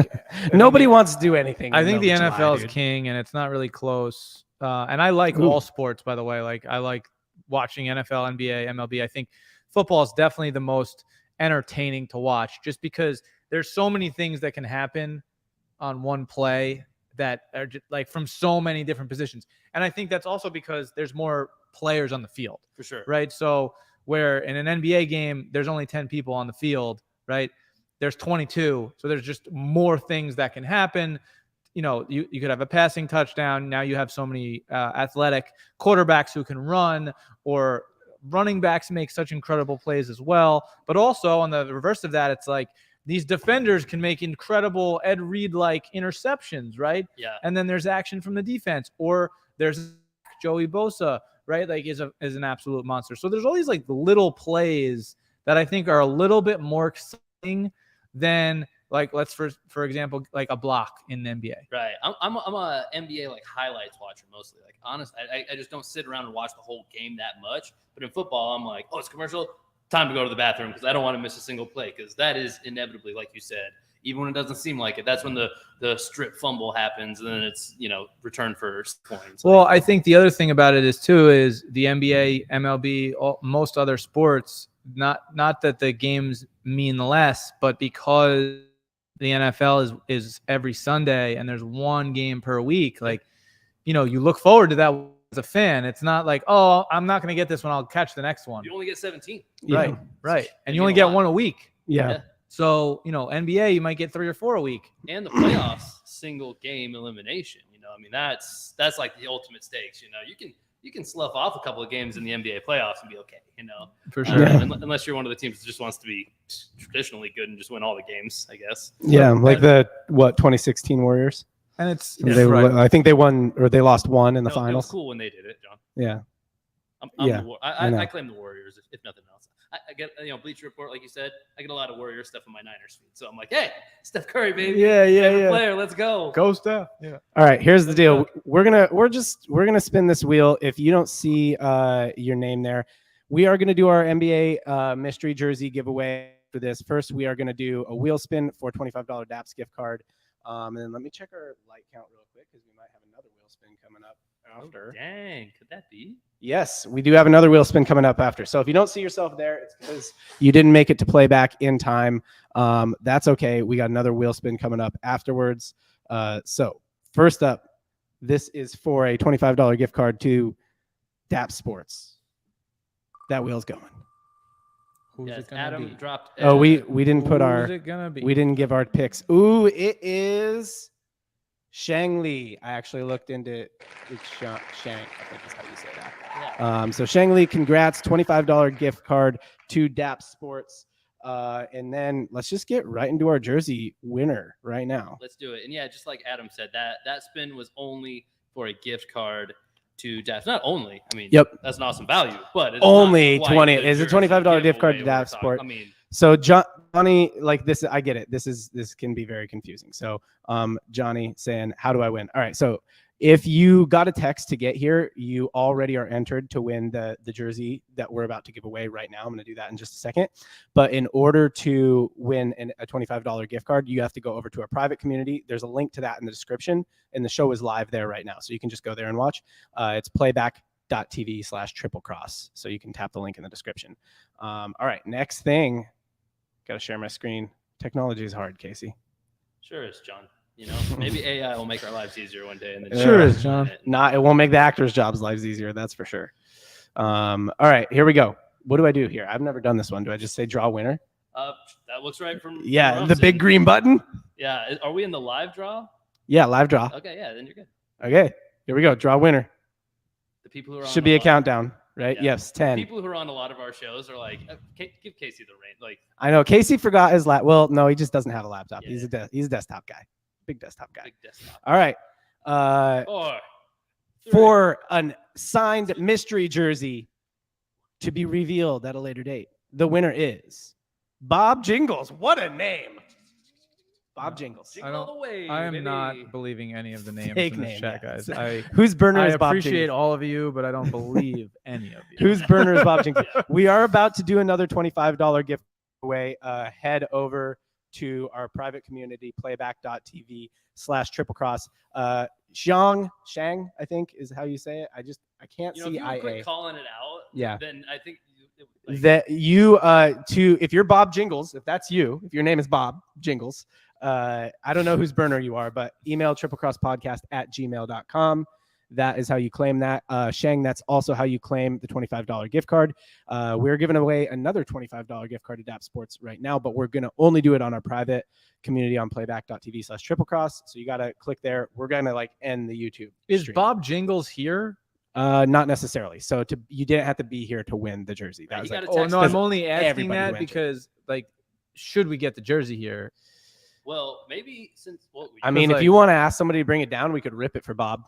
nobody wants to do anything. I think the NFL is king, and it's not really close. And I like all sports, by the way. Like I like watching NFL, NBA, MLB. I think football is definitely the most entertaining to watch, just because there's so many things that can happen on one play that are just, like from so many different positions. And I think that's also because there's more players on the field, for sure. Right. So where in an NBA game, there's only 10 people on the field, right? There's 22. So there's just more things that can happen. You could have a passing touchdown. Now you have so many athletic quarterbacks who can run, or running backs make such incredible plays as well. But also on the reverse of that, it's like these defenders can make incredible Ed Reed-like interceptions, right? Yeah. And then there's action from the defense, or there's Joey Bosa, right? Like is an absolute monster. So there's all these like little plays that I think are a little bit more exciting than like, let's for example, like a block in the NBA. Right. I'm a NBA like highlights watcher mostly. Like honestly, I just don't sit around and watch the whole game that much. But in football, I'm like, oh, it's commercial. Time to go to the bathroom because I don't want to miss a single play, because that is inevitably, like you said, even when it doesn't seem like it. That's when the strip fumble happens, and then it's return for points. Well, I think the other thing about it is the NBA, MLB, most other sports. Not that the games mean less, but because the NFL is every Sunday and there's one game per week, like, you look forward to that as a fan. It's not like, oh, I'm not going to get this one, I'll catch the next one. You only get 17. Right. And you only get one a week. Yeah. So, NBA, you might get 3 or 4 a week. And the playoffs, single game elimination. I mean, that's like the ultimate stakes. You you can slough off a couple of games in the NBA playoffs and be okay, For sure. Unless you're one of the teams that just wants to be traditionally good and just win all the games, I guess. Yeah, like the 2016 Warriors. And it's I think they won or they lost one in the It finals. was cool when they did it, John. Yeah. I know. claim the Warriors, if nothing else. I get, Bleacher Report, like you said, I get a lot of Warrior stuff in my Niners feed. So I'm like, hey, Steph Curry, baby. Favorite player, let's go. Go Steph. Yeah. All right, here's the deal. We're gonna spin this wheel. If you don't see your name there, we are gonna do our NBA mystery jersey giveaway for this. First, we are gonna do a wheel spin for $25 DAPS gift card. And then let me check our light count real quick because we might have another wheel spin coming up after. Oh, dang, could that be? Yes, we do have another wheel spin coming up after. So if you don't see yourself there, it's because you didn't make it to playback in time. That's okay. We got another wheel spin coming up afterwards. So first up, this is for a $25 gift card to DAPS Sports. That wheel's going. Who's it gonna Adam be? dropped. Oh, we didn't put our. Who's it gonna be? We didn't give our picks. Ooh, it is Shang Li. I actually looked into it. It's Shang, I think is how you say that. Yeah. So Shang Li, congrats. $25 gift card to DAPS Sports. And then let's just get right into our jersey winner right now. Let's do it. And yeah, just like Adam said, that spin was only for a gift card to DAPS. Not only. I mean, Yep. that's an awesome value, but it's Only not quite 20. the It's a jersey $25 gift card to giveaway we're DAPS talking- Sport. I mean, So Johnny, like this, I get it. This can be very confusing. So Johnny saying, how do I win? All right. So if you got a text to get here, you already are entered to win the jersey that we're about to give away right now. I'm going to do that in just a second. But in order to win a $25 gift card, you have to go over to our private community. There's a link to that in the description, and the show is live there right now. So you can just go there and watch. It's playback.tv/triplecross. So you can tap the link in the description. All right. Next thing. Got to share my screen. Technology is hard, Casey. sure is, John. Maybe AI will make our lives easier one day. And then Sure is, John. It won't make the actors' lives easier. That's for sure. All right, here we go. What do I do here? I've never done this one. Do I just say draw winner? That looks right from The big green button. Yeah. Are we in the live draw? Yeah, live draw. Okay. Yeah. Then you're good. Okay, here we go. Draw winner. The people who are on Should be a lot- countdown, right? Yeah. Yes, 10. People who are on a lot of our shows are like, give Casey the reign. Like, I know Casey forgot his Well, no, he just doesn't have a laptop. Yeah. He's a desktop guy. Big desktop guy. big desktop. All right. 4, 3. For an signed mystery jersey to be revealed at a later date, the winner is Bob Jingles. What a name. Bob Jingles. Jingle all the way, I am baby. not believing any of the names Fake in this name, chat, yeah. guys. Whose burner I is Bob appreciate Jingles? all of you, but I don't believe any of you. Whose burner is Bob Jingles? We are about to do another $25 gift away. Head over to our private community, playback.tv/triplecross. Shang, I think is how you say it. I can't If see you would quit IA. calling it out, Yeah. then I think That you if you're Bob Jingles, if that's you, if your name is Bob Jingles, I don't know whose burner you are, but email triplecrosspodcast@gmail.com. That is how you claim that. Shang, that's also how you claim the $25 gift card. We're giving away another $25 gift card to DAP Sports right now, but we're going to only do it on our private community on playback.tv/triplecross. So you got to click there. We're going to end the YouTube. Is stream. Bob Jingles here? Not necessarily. So you didn't have to be here to win the jersey. That Right, was you like, gotta Oh, text no, us. I'm only asking everybody that who entered. because, should we get the jersey here? Well, maybe since I mean, if you want to ask somebody to bring it down, we could rip it for Bob.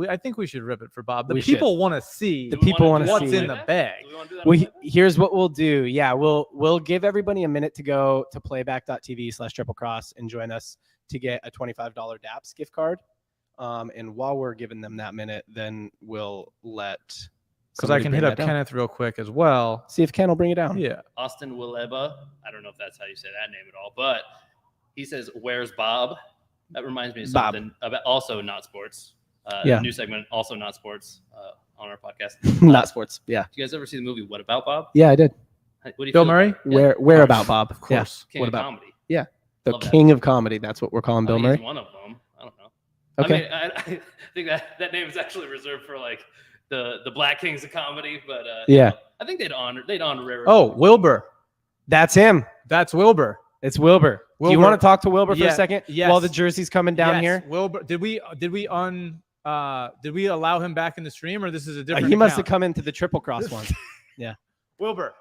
I think we should rip it for Bob. The We should. people want to see The people wanna what's see in the bag. Here's what we'll do. Yeah, we'll give everybody a minute to go to playback.tv/triplecross and join us to get a $25 DAPS gift card. And while we're giving them that minute, then we'll let Because I can hit up Kenneth real quick as well. See if Ken will bring it down. Yeah. Austin Willeba. I don't know if that's how you say that name at all, but he says, "Where's Bob?" That reminds me of Bob. something about also not sports. Yeah. New segment, also not sports, on our podcast. Not sports. Yeah. Do you guys ever see the movie What About Bob? Yeah, I did. What do you Bill feel Murray? about it? Where about Bob? Of course. King What of about comedy? the Love that. king of comedy? That's what we're calling Bill He's Murray. one of them. I don't know. Okay. I mean, I think that name is actually reserved for the Black Kings of comedy, but Yeah. I think they'd honor Oh, Wilbur. That's him. That's Wilbur. It's Wilbur. Do you Wilbur. want to talk to Wilbur for a Yeah, second yes. while the jersey's coming down Yes, here? Wilbur. Did we Did we allow him back in the stream, or this is a different? He must have account? come into the triple cross one. Wilbur,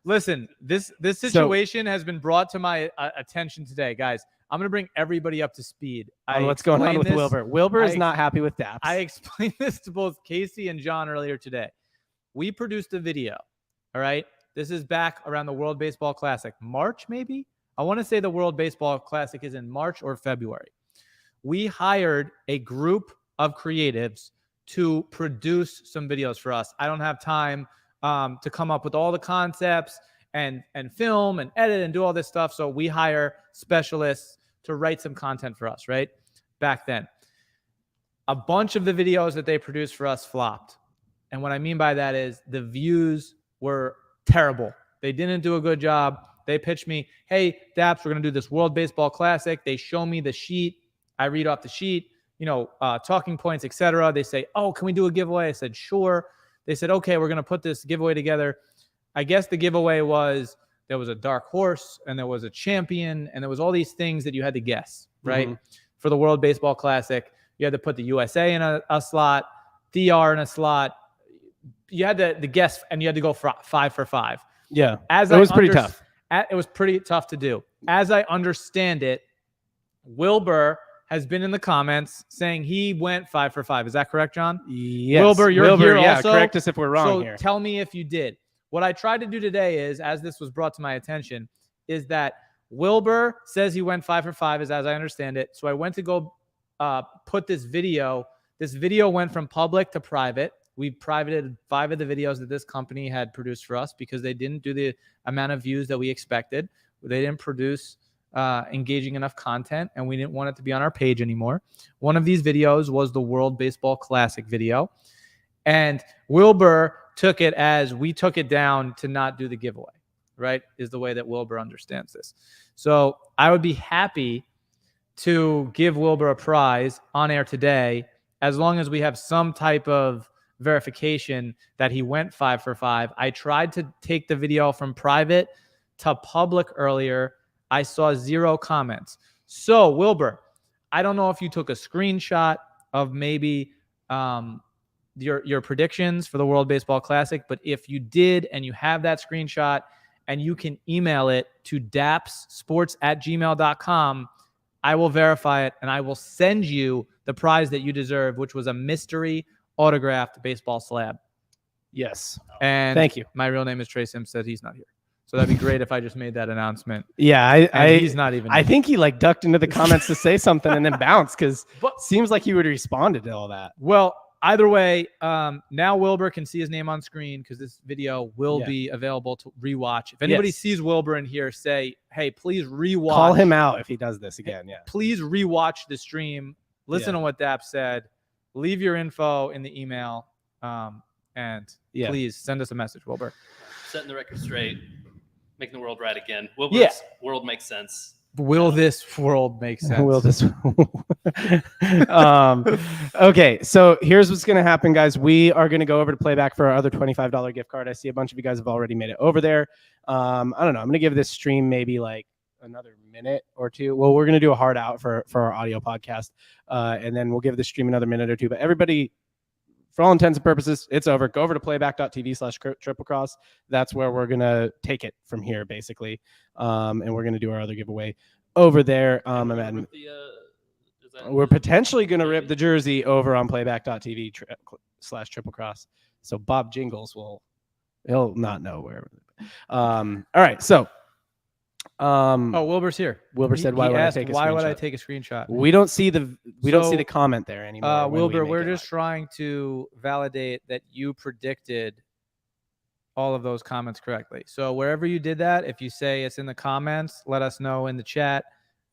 listen, this situation has been brought to my attention today, guys. I'm gonna bring everybody up to speed. What's going on with Wilbur? Wilbur is not happy with Daps. I explained this to both Casey and John earlier today. We produced a video. All right, this is back around the World Baseball Classic, March maybe. I want to say the World Baseball Classic is in March or February. We hired a group of creatives to produce some videos for us. I don't have time to come up with all the concepts and film and edit and do all this stuff. So we hire specialists to write some content for us, right? Back then. A bunch of the videos that they produced for us flopped. And what I mean by that is the views were terrible. They didn't do a good job. They pitched me, hey, Daps, we're going to do this World Baseball Classic. They show me the sheet. I read off the sheet, talking points, etc. They say, oh, can we do a giveaway? I said, sure. They said, okay, we're going to put this giveaway together. I guess the giveaway was there was a dark horse and there was a champion and there was all these things that you had to guess, right? Mm-hmm. For the World Baseball Classic, you had to put the USA in a slot, DR in a slot. You had to guess and you had to go 5 for 5. Yeah, it was pretty tough. It was pretty tough to do. As I understand it, Wilbur has been in the comments saying he went 5 for 5. Is that correct, John? Yes. Wilbur, you're here also. Correct us if we're wrong here. Tell me if you did. What I tried to do today is, as this was brought to my attention, is that Wilbur says he went 5 for 5, as I understand it. So I went to go put this video. This video went from public to private. We privated 5 of the videos that this company had produced for us because they didn't do the amount of views that we expected. They didn't produce engaging enough content, and we didn't want it to be on our page anymore. One of these videos was the World Baseball Classic video, and Wilbur took it as we took it down to not do the giveaway, right? Is the way that Wilbur understands this. So I would be happy to give Wilbur a prize on air today, as long as we have some type of verification that he went 5 for 5. I tried to take the video from private to public earlier. I saw 0 comments. So Wilbur, I don't know if you took a screenshot of maybe your predictions for the World Baseball Classic, but if you did and you have that screenshot and you can email it to dapsports@gmail.com, I will verify it and I will send you the prize that you deserve, which was a mystery autographed baseball slab. Yes. And thank you. My real name is Trey Sims, said he's not here. So that'd be great if I just made that announcement. Yeah, he's not even. I think he ducked into the comments to say something and then bounced because seems like he would have responded to all that. Well, either way, now Wilbur can see his name on screen because this video will be available to rewatch. If anybody sees Wilbur in here, say, hey, please rewatch. Call him out if he does this again. Yeah. Please rewatch the stream. Listen to what Dap said. Leave your info in the email. And please send us a message, Wilbur. Setting the record straight. Making the world right again. Wilbur's world makes sense. Will this world make sense? Will this? Okay, so here's what's going to happen, guys. We are going to go over to PlayBack for our other $25 gift card. I see a bunch of you guys have already made it over there. I don't know. I'm going to give this stream maybe another minute or two. Well, we're going to do a hard out for our audio podcast, and then we'll give the stream another minute or two. But everybody, for all intents and purposes, it's over. Go over to playback.tv/triplecross. That's where we're going to take it from here, basically. And we're going to do our other giveaway over there. We're potentially going to rip the jersey over on playback.tv/triplecross. So Bob Jingles he'll not know where. All right. So, Wilbur's here. Wilbur said, why would I take a screenshot? We don't see the comment there anymore. Wilbur, we're just trying to validate that you predicted all of those comments correctly. So wherever you did that, if you say it's in the comments, let us know in the chat.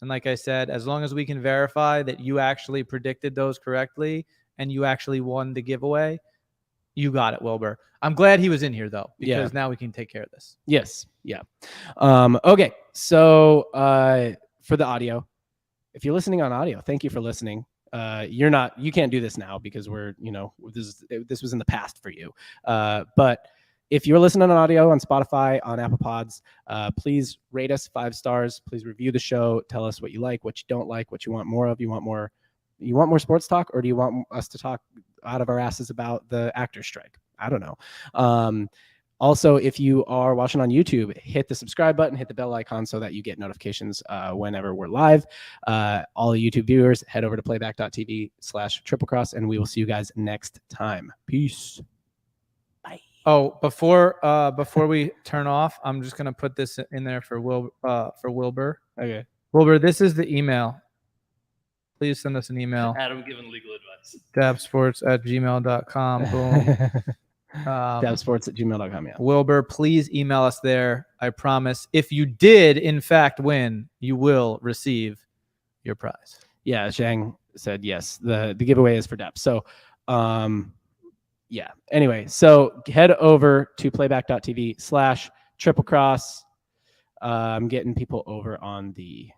And like I said, as long as we can verify that you actually predicted those correctly and you actually won the giveaway, you got it, Wilbur. I'm glad he was in here, though, because now we can take care of this. Yes. Yeah. Okay. So for the audio, if you're listening on audio, thank you for listening. You can't do this now because this was in the past for you. But if you're listening on audio on Spotify, on Apple Pods, please rate us 5 stars. Please review the show. Tell us what you like, what you don't like, what you want more of. You want more You want more sports talk, or do you want us to talk out of our asses about the actors strike? I don't know. Also, if you are watching on YouTube, hit the subscribe button, hit the bell icon so that you get notifications whenever we're live. All the YouTube viewers, head over to playback.tv/triplecross, and we will see you guys next time. Peace. Bye. Oh, before we turn off, I'm just gonna put this in there for Wilbur. Okay. Wilbur, this is the email. Please send us an email. Adam giving legal advice. dabsports@gmail.com. Boom. dabsports@gmail.com. Yeah. Wilbur, please email us there. I promise. If you did, in fact, win, you will receive your prize. Yeah. Zhang said yes. The giveaway is for Deb. So, yeah. Anyway, so head over to playback.tv/triplecross. I'm getting people over on the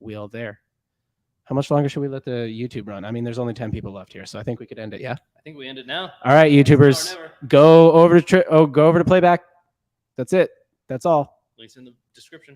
wheel there. How much longer should we let the YouTube run? I mean, there's only 10 people left here, so I think we could end it. Yeah. I think we end it now. All right, YouTubers, go over to Playback. That's it. That's all. Links in the description.